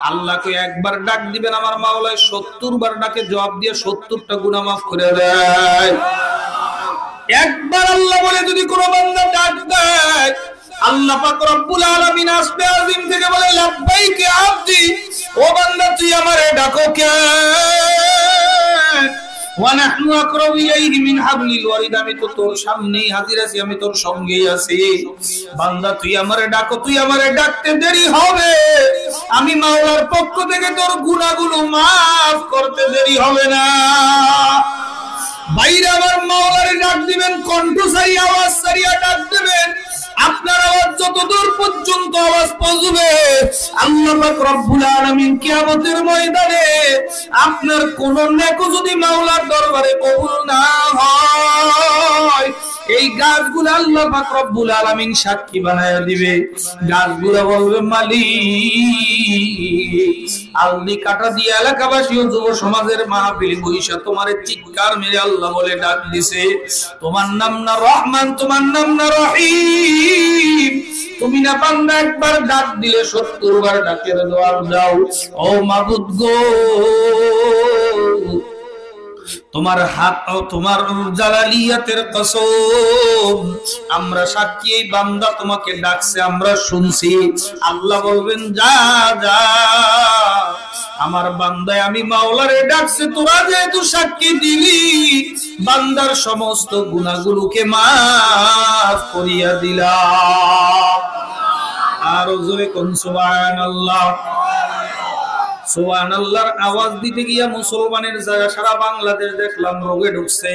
আল্লাহকে একবার ডাক দিবেন, আমার মাওলা 70 বার ডাকে জবাব দিয়ে 70টা গুনাহ মাফ করে দেয়। একবার আল্লাহ বলে যদি কোনো বান্দা ডাক দেয়, আল্লাহ পাক রব্বুল আলামিন আসবে আজিম থেকে বলে লাব্বাইক আব্দি, ও বান্দা তুই আমারে ডাকো কেন? ওয়া নাহনু আকরাবু ইলাইহি মিন হাবলিল ওয়ারিদ, আমি তো তোর সামনেই হাজির আছি, আমি তোর সঙ্গেই আছি। বান্দা তুই আমারে ডাকো, তুই আমারে ডাকতে দেরি হবে, আমি মাওলার পক্ষ থেকে তোর গুনাহগুলো মাফ করতে দেরি হবে না। বাইরে আমার মাওলারে ডাক দিবেন, কণ্ঠ সারি আওয়াজ সারিয়া ডাক দিবেন। আপনার আওয়াজ যতদূর পর্যন্ত আওয়াজ পৌঁছবে, আল্লাহ পাক রব্বুল আলামিন কিয়ামতের ময়দানে আপনার কোন নেক যদি মাওলার দরবারে কবুল না হয়, এই গাছগুলো আল্লাহ পাক রব্বুল আলামিন সাক্ষী বানায়া দিবে। গাছগুলো বলবে মালিক, আলদি কাটা দিয়ে এলাকাবাসী ও যুব সমাজের মাহফিলে বইসা তোমার চিৎকার মেরে আল্লাহ বলে ডাক দিছে, তোমার নাম না রহমান, তোমার নাম না রহিম, তুমি না বান্দা একবার ডাক দিলে 70 বার ডাকের জবাব দাও। ও মাবুদ গো, তোমার হাত ও তোমার জালালিয়াতের কসম, আমরা সাক্ষী এই বান্দা তোমাকে ডাকছে, আমরা শুনছি। আল্লাহ বলবেন যা যা, আমার বান্দায় আমি মাওলারে ডাকছে, তোরা যেহেতু সাক্ষী দিলি, বান্দার সমস্ত গুনাহগুলোকে মাফ করিয়া দিলাম। আর জোরে কোন সুবহানাল্লাহ। সুবহানাল্লাহর আওয়াজ দিতে গিয়া মুসলমানের জায়গা সারা বাংলাদেশ দেখলাম রোগে ঢুকছে,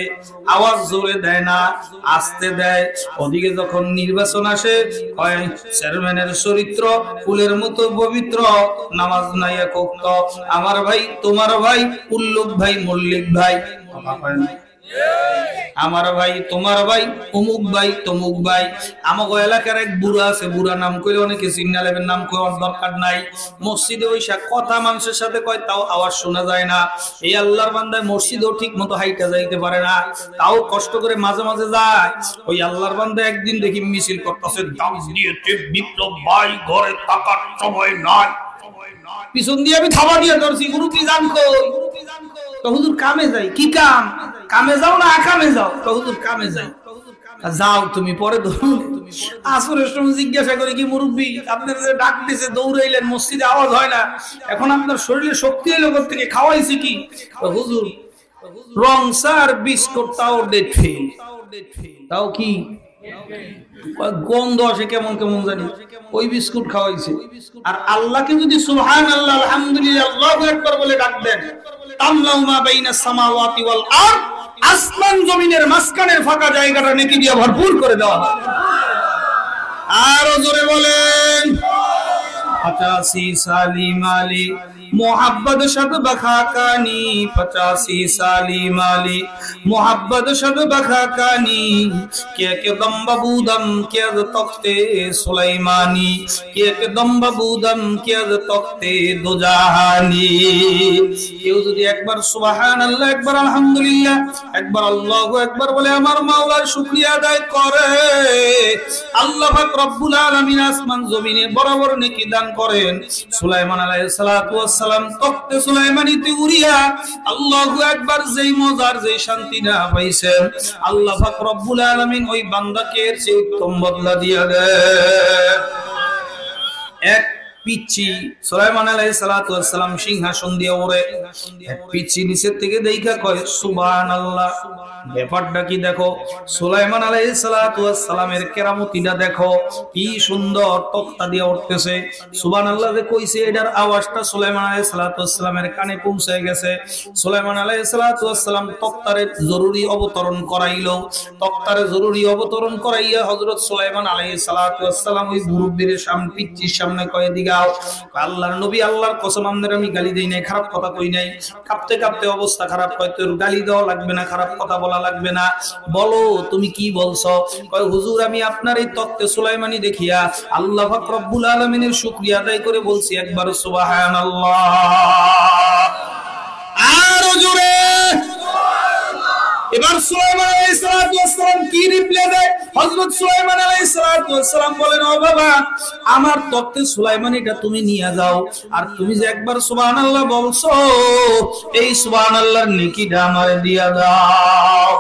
আওয়াজ জোরে দেয় না, আস্তে দেয়। ওদিকে যখন নির্বাচন আসে, হয় চেয়ারম্যানের চরিত্র ফুলের মতো পবিত্র, নামাজ নাই একক, আমার ভাই তোমার ভাই উল্লুক ভাই মল্লিক ভাই, আমার ভাই তোমার ভাই অমুক ভাই তমুক ভাই। আমাগো এলাকার এক বুড়া আছে, বুড়া নাম কইলে অনেকে চিন্না লেবেন, নাম কইবার দরকার নাই। মসজিদে ওইসা কথা মানুষের সাথে কয়, তাও আওয়াজ শোনা যায় না। এই আল্লাহর বান্দায় মসজিদেও ঠিক মতো হাইটা যাইতে পারে না, তাও কষ্ট করে মাঝে মাঝে যায়। ওই আল্লাহর বান্দা একদিন দেখি মিছিল করতেছে, দাম দিয়েছে বিপ্লব ভাই, ঘরে টাকার সময় নাই। পিছন দিয়ে আমি খাবার দিয়ে ধরছি, গুরু কি জান কই? তো হুজুর কামে যাই। কি কাম? কামে যাও না আকামে যাও? তো হুজুর কামে যাই। যাও তুমি, পরে ধরুন। আসরের সময় জিজ্ঞাসা করি, কি মুরব্বী আপনার ডাক দিয়েছে, দৌড়াইলেন, মসজিদে আওয়াজ হয় না, এখন আপনার শরীরে শক্তি এলো কোথা থেকে, খাওয়াইছে কি? তো হুজুর রং সার বিস্কুট, তাও ডেট ফেল। তাও কি গন্ধ আসে কেমন কেমন জানি, ওই বিস্কুট খাওয়াইছে। আর আল্লাহকে যদি সুবহানাল্লাহ আলহামদুলিল্লাহ আল্লাহু আকবার বলে ডাক দেন, তামলাউ মা বাইনাস সামাওয়াতি ওয়াল আরদ, আসমান জমিনের মাঝখানের ফাঁকা জায়গাটা নেকি দিয়ে ভরপুর করে দেওয়া হয়। আর জোরে বলেন 85 সালি মালি मोहब्बत शब बखा कानी, 85 साली माली मोहब्बत शब बखा कानी, के दम बबूदम के तख्ते सुलाइमानी, के दम बबूदम के तख्ते दुजाहानी। কেউ যদি একবার সুবহানাল্লাহ, একবার আলহামদুলিল্লাহ, একবার আল্লাহু আকবার বলে আমার মাওলার শুকরিয়া আদায় করে, আল্লাহ পাক রব্বুল আলামিন আসমান জমিনে বরাবর নেকি দান করেন। সুলাইমান আলাইহিস সালাতু ওয়াস সালাম তখতে সুলাইমানিতে উড়িয়া আল্লাহু আকবার, যেই মজার যেই শান্তি না পাইছেন, আল্লাহ পাক রব্বুল আলামিন ওই বান্দাকে এর চেয়ে উত্তম বদলা দিয়া দেন। এক পিচ্চি সুলাইমান আলাইহিস সালাতু ওয়াস সালাম সিংহাসন দিয়ে ওরে, এক পিচ্চি নিচের থেকে দেইখা কয় সুবহানাল্লাহ। ব্যাপারটা কি দেখো, সুলাইমান আলাইহিস সালাতু ওয়াস সালামের কেরামতিটা দেখো, কি সুন্দর তক্তা দিয়ে উঠতেছে। সুবহানাল্লাহ যে কইছে, এটার আওয়াজটা সুলাইমান আলাইহিস সালাতু ওয়াস সালামের কানে পৌঁছে গেছে। সুলাইমান আলাইহিস সালাতু ওয়াস সালাম তক্তারে জরুরি অবতরণ করাইলো, তক্তারে জরুরি অবতরণ করাইয়া হযরত সুলাইমান আলাইহিস সালাতু ওয়াস সালাম ওই মুরব্বির সামনে, পিচ্চির সামনে কয় দিগাও, আল্লাহর নবী আল্লাহর কসম আমাদের আমি গালি দেই নাই, খারাপ কথা কই নাই। কাঁপতে কাঁপতে অবস্থা খারাপ, কয় তোর গালি দেওয়া লাগবে না, খারাপ কথা বলা লাগবে না, বলো তুমি কি বলছো? কয় হুজুর আমি আপনার এই তক্তে সুলাইমানি দেখিয়া আল্লাহ পাক রব্বুল আলামিনের শুকরিয়া আদায় করে বলছি একবার সুবহানাল্লাহ। আর জোরে এবার সুলাইমান আলাইহিস সালাম কি রিপ্লাই দেয়? হযরত সুলাইমান আলাইহিস সালাম বলেন, ও বাবা, আমার তখ্তে সুলাইমানিটা তুমি নিয়ে যাও, আর তুমি যে একবার সুবহানাল্লাহ বলছো, এই সুবহানাল্লাহর নেকিটা আমারে দিয়া দাও।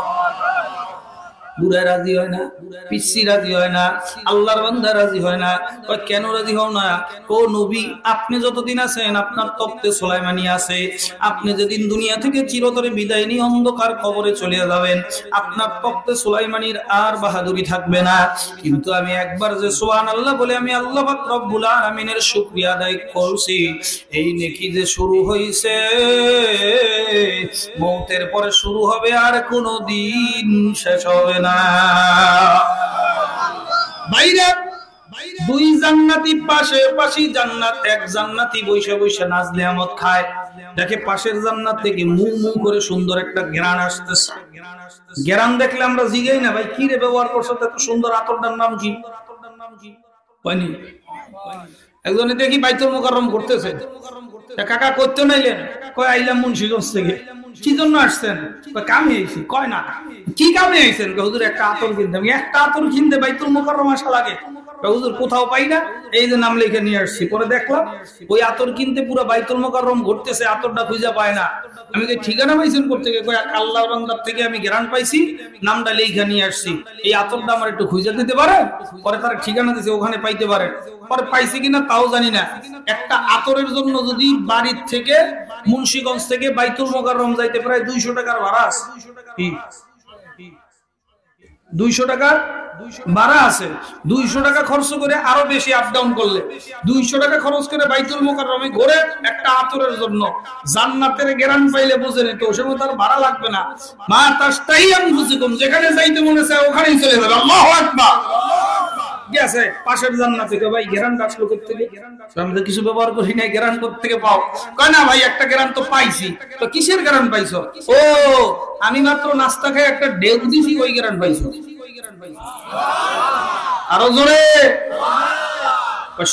বুড়া রাজি হয় না, পিসি রাজি হয় না, আল্লাহর বান্দা রাজি হয় না। কেন রাজি হও না? ও নবী, আপনি যতদিন আছেন আপনার তখ্তে সুলাইমানি আছে, আপনি যেদিন দুনিয়া থেকে চিরতরে বিদায় নিয়ে অন্ধকার কবরে চলে যাবেন, আপনার তখ্তে সুলাইমানির আর বাহাদুরি থাকবে না। কিন্তু আমি একবার যে সুবহানাল্লাহ বলে আমি আল্লাহ পাক রব্বুল আলামিনের শুকরিয়া আদায় করছি, এই নেকি যে শুরু হইছে, মওতের পরে শুরু হবে, আর কোনো দিন শেষ হবে না। বাইরে দুই জান্নাতি পাশে পাশি জান্নাত, এক জান্নাতি বসে বসে নাজ নিয়ামত খায়, দেখে পাশের জান্নাত থেকে মু মু করে সুন্দর একটা ঘ্রাণ আসতেছে। ঘ্রাণ দেখলে আমরা জিগাই না, ভাই কি রে ব্যবহার করছো এত সুন্দর, আতরটার নাম কি? হয়নি? একজনে দেখি বাইতুল মুকাররম করতেছে, কাকা করতে নাইলেন? কয় আইলাম মুন্সিগঞ্জ থেকে। কি জন্য আসছেন? কামে আইছি। কয় না, কি কামে আইছেন? হুজুর একটা আতর কিনতে। আমি একটা আতর কিনতে বাইতুল মুকাররম আসা লাগে? হুজুর কোথাও পাই না, এই যে নাম লিখে নিয়ে আসছি। পরে দেখলাম ওই আতর কিনতে পুরো বাইতুল মুকাররম ঘুরতেছে, আতরটা খুঁজে পায় না। আমি কি ঠিকানা পাইছেন করতে গিয়ে? কয় আল্লাহর বান্দার থেকে আমি গ্রান্ট পাইছি, নামটা লিখে নিয়ে আসছি, এই আতরটা আমার একটু খুঁজে দিতে পারে? পরে তার ঠিকানা দিছে, ওখানে পাইতে পারে। পরে পাইছে কিনা তাও জানি না। একটা আতরের জন্য যদি বাড়ির থেকে মুন্সিগঞ্জ থেকে বাইতুল মুকাররম যাইতে প্রায় 200 টাকার ভাড়া আছে। 200 টাকা ভাড়া আছে। 200 টাকা খরচ করে আরো বেশি আপ ডাউন করলে 200 টাকা খরচ করে বাইতুল মুকাররমে ঘুরে একটা আতরের জন্য জান্নাতের গ্যারান্টি পাইলে বুঝেন তো ওই সময় তার ভাড়া লাগবে না। মা তাস্তাইয়াম বুঝিকুম, যেখানে যাইতে মনে চায় ওখানেই চলে যাবে। আল্লাহু আকবার। গেছে পাশের জান্নাতে, ভাই গ্যারান্টি আসলো কোথা থেকে? আমি তো কিছু ব্যবহার করি না, গ্যারান্টি কোথা থেকে পাও? কয় না ভাই একটা গ্যারান্টি তো পাইছি। তো কিসের গ্যারান্টি পাইছো? ও আমি মাত্র নাস্তা খাই একটা ডেউ দিছি, ওই গ্যারান্টি পাইছো। আরো জোরে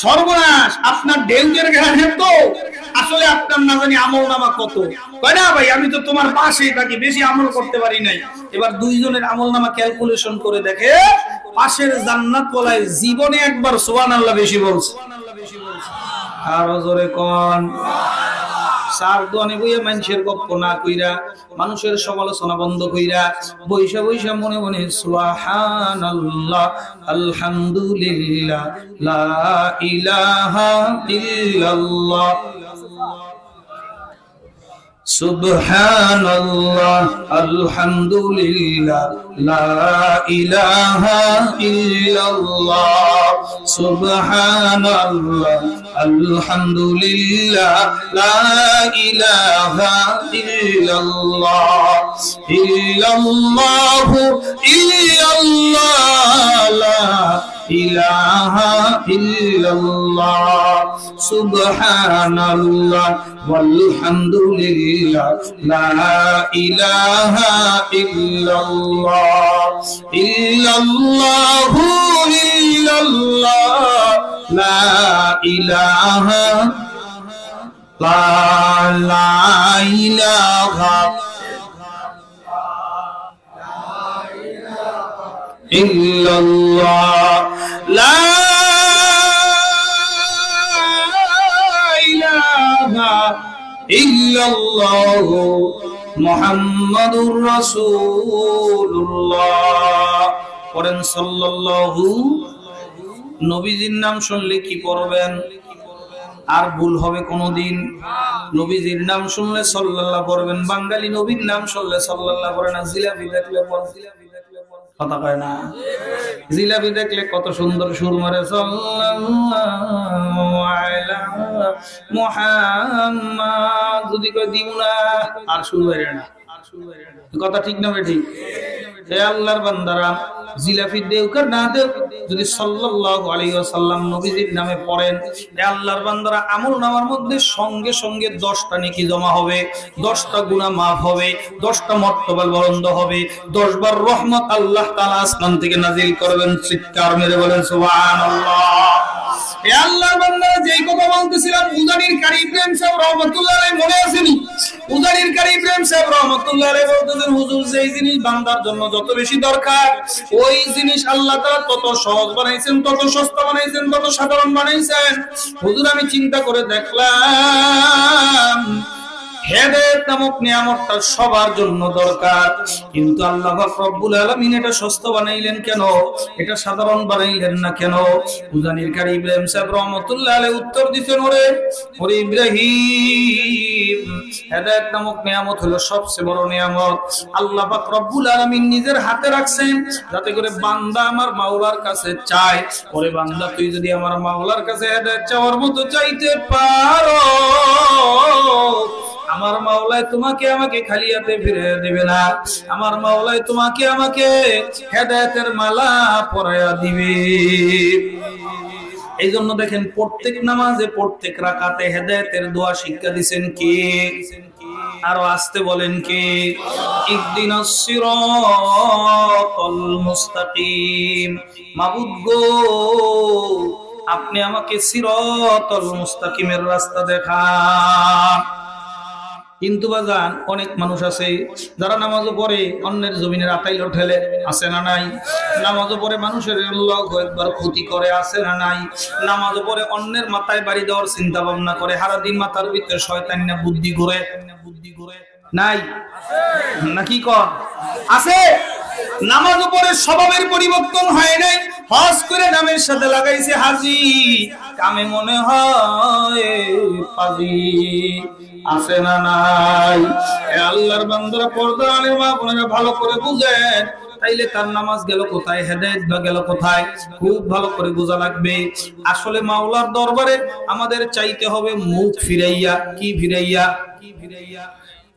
সর্বনাশ, আপনার ডেউটের গ্যারান্টি তো আসলে আপনার না জানি আমল নামা কত। কয় না ভাই আমি তো তোমার পাশেই থাকি, বেশি আমল করতে পারি নাই। এবার দুইজনের আমল নামা ক্যালকুলেশন করে দেখে পাশের জান্নাত ওয়ালায় জীবনে একবার সুবহানাল্লাহ বেশি বলছে। আরো জোরে কোন সার দোয়ানে বইয়া মানুষের গপ্প না কইরা, মানুষের সমালোচনা বন্ধ কইরা বইসা বইসা মনে মনে সুবহানাল্লাহ আলহামদুলিল্লাহ লা ইলাহা ইল্লাল্লাহ সুবহানাল্লাহ আলহামদুলিল্লাহ লা ইলাহা ইল্লাল্লাহ সুবহানাল্লাহ আলহামদুলিল্লাহ লা ইলাহা ইল্লাল্লাহ ইল্লাল্লাহু ইল্লাল্লাহ লা ইলাহা ইল্লাল্লাহ সুবহানাল্লাহ ওয়ালহামদুলিল্লাহ লা ইলাহা ইল্লাল্লাহ ইল্লাল্লাহু ইল্লাল্লাহ লা ইলাহা লা ইলাহা ইল্লাল্লাহ লা ইলাহা ইল্লাল্লাহ মুহাম্মাদুর রাসূলুল্লাহ। পড়েন সাল্লাল্লাহু। নবীজির নাম শুনলে কি পড়বেন? আর ভুল হবে কোনদিন? নবীজির নাম শুনলে সাল্লাল্লাহ পড়বেন। বাঙালি নবীর নাম শুনলে সাল্লাল্লাহ পড়ে না। জিলাপি দেখলে কথা কয় না? জিলাপি দেখলে কত সুন্দর সুর মারে, সাল্লাল্লাহু আলা মুহাম্মাদ। যদি কয় দিব না আর সুর বেরে না। কথা ঠিক না ঠিক? হে আল্লাহর বান্দারা, জিলাফি দেউক আর না দেউক, যদি সাল্লাল্লাহু আলাইহি ওয়াসাল্লাম নবীজির নামে পড়েন, হে আল্লাহর বান্দারা, আমল নামার মধ্যে সঙ্গে সঙ্গে 10টা নেকি জমা হবে, 10টা গুনাহ মাফ হবে, 10টা মর্তবা বুলন্দ হবে, 10 বার রহমত আল্লাহ তাআলা আসমান থেকে নাজিল করবেন। চিৎকার মেরে বলেন সুবহানাল্লাহ। এ আল্লাহর বান্দা যেই কথা বলতেছিলাম উজানির কারি ইব্রাহিম সাহেব রহমাতুল্লাহ আলাইহি মনে আসেনি? উজানির কারি ইব্রাহিম সাহেব রহমাতুল্লাহ আলাইহি বলতেছেন হুজুর যেই জিনিস বান্দার জন্য যত বেশি দরকার ওই জিনিস আল্লাহ তাআলা তত সহজ বানাইছেন, তত সস্তা বানাইছেন, তত সাধারণ বানাইছেন। হুজুর আমি চিন্তা করে দেখলাম হেদায়েত নামক নিয়ামতটা সবার জন্য দরকার, কিন্তু আল্লাহ পাক রব্বুল আলামিন এটা সস্তা বানাইলেন কেন, এটা সাধারণ বানাইলেন না কেন? উজানির কারি ইব্রাহিম সাহেব রহমাতুল্লাহ আলাইহি উত্তর দিতেন, ওরে ইব্রাহিম, হেদায়েত নামক নিয়ামত হলো সবচেয়ে বড় নিয়ামত। আল্লাহ পাক রব্বুল আলামিন নিজের হাতে রাখছেন যাতে করে বান্দা আমার মাওলার কাছে চায়। ওরে বান্দা, তুই যদি আমার মাওলার কাছে হেদায়েত চাওয়ার মতো চাইতে পারো, আমার মাওলাই তোমাকে আমাকে খালি হাতে ফিরে দিবে না, আমার মাওলাই তোমাকে আমাকে হেদায়েতের মালা পরায়া দিবে। এই জন্য দেখেন প্রত্যেক নামাজে প্রত্যেক রাকাতে হেদায়েতের দোয়া শিক্ষা দিবেন কে? আরো আসতে বলেন কে? ইহদিনাস সিরাতাল মুস্তাকিম। মাবুদ গো, আপনি আমাকে সিরাতাল মুস্তাকিমের রাস্তা দেখান। কিন্তু বাজান অনেক মানুষ আছে যারা নামাজও পড়ে অন্যের জমিনের আতাইল ঠেলে, আছে না নাই? নামাজও পড়ে মানুষের আল্লাহু আকবার ক্ষতি করে, আছে না নাই? নামাজও পড়ে অন্যের মাথায় বাড়ি দেওয়ার চিন্তা ভাবনা করে, সারা দিন মাথার ভিতরে শয়তান না বুদ্ধি ঘুরে, নাই নাকি কর? আছে। নামাজও পড়ে স্বভাবের পরিবর্তন হয় নাই, হজ করে নামের সাথে লাগাইছে হাজি, কামে মনে হয় পাজি, আছে না নাই? আল্লাহর বান্দারা, পর্দা আলে মা বোনেরা ভালো করে বুঝেন, তাইলে তার নামাজ গেল কোথায়, হেদায়েত বা গেল কোথায়? খুব ভালো করে বোঝা লাগবে। আসলে মাওলার দরবারে আমাদের চাইতে হবে মুখ ফিরাইয়া। কি ফিরাইয়া?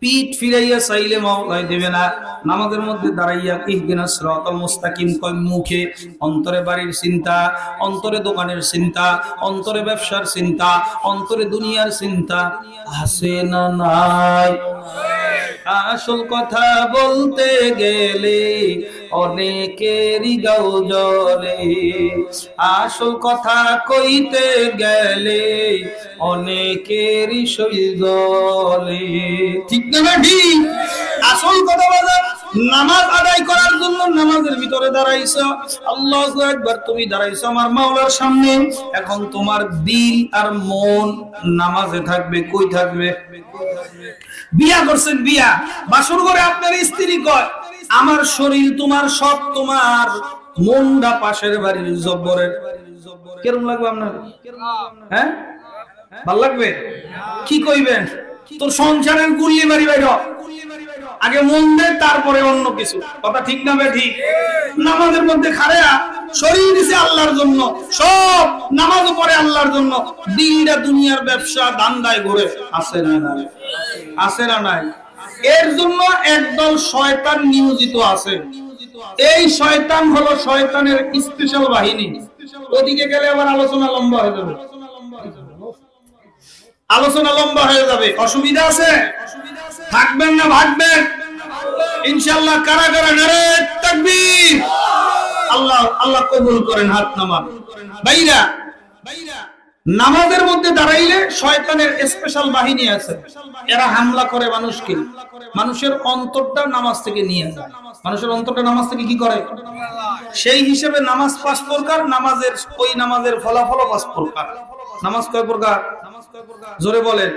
পিঠ ফিরাইয়া চাইলে মাওলাই দেবে না। নামাজের মধ্যে দাঁড়াইয়া ইহদিনাস সিরাতাল মুস্তাকিম কয় মুখে, অন্তরে বাড়ির চিন্তা, অন্তরে দোকানের চিন্তা, অন্তরে ব্যবসার চিন্তা, অন্তরে দুনিয়ার চিন্তা আছে না নাই? আসল কথা বলতে গেলে অনেকেরই গাও জ্বলে, আসল কথা কইতে গেলে অনেকেরই শরীর জ্বলে। ঠিক না ঠিক? আসল কথা বলা, নামাজ আদায় করার জন্য নামাজের ভিতরে দাঁড়াইছো, আল্লাহু আকবার, তুমি দাঁড়াইছো আমার মাওলার সামনে। এখন তোমার দিল আর মন নামাজে থাকবে। কই থাকবে? বিয়া করছেন, বিয়া বাসর করে আপনার স্ত্রী কয় আমার শরীর তোমার, সব তোমার, মনটা পাশের বাড়ির জব্বরের। কেরম লাগবে আপনার? হ্যাঁ, ভাল লাগবে? কি কইবেন? তোর সংসারের গুল্লি বাড়ি বাইর, আগে মন দে তারপরে অন্য কিছু। কথা ঠিক না বে? ঠিক। নামাজের মধ্যে খাড়া শরীর দিছে আল্লাহর জন্য, সব নামাজও পড়ে আল্লাহর জন্য, দিনটা দুনিয়ার ব্যবসা ধান্দায় ঘুরে, আছে না নাই? আছে না নাই? এর জন্য একদল শয়তান নিয়োজিত আছে। এই শয়তান হলো শয়তানের স্পেশাল বাহিনী। ওদিকে গেলে আবার আলোচনা লম্বা হয়ে যাবে, আলোচনা লম্বা হয়ে যাবে। অসুবিধা আছে? থাকবেন না ভাগবেন? ইনশাআল্লাহ। কারা কারা নারে তাকবীর! আল্লাহ আল্লাহ কবুল করেন। হাত নামান ভাইরা। নামাজের মধ্যে দাঁড়াইলে শয়তানের স্পেশাল বাহিনী আছে, এরা হামলা করে মানুষকে। মানুষের অন্তরটা নামাজ থেকে নিয়ে যায়। মানুষের অন্তরটা নামাজ থেকে কি করে? সেই হিসেবে নামাজ 5 প্রকার, নামাজের ওই নামাজের ফলাফল 5 প্রকার। নামাজ কয় প্রকার? জোরে বলেন।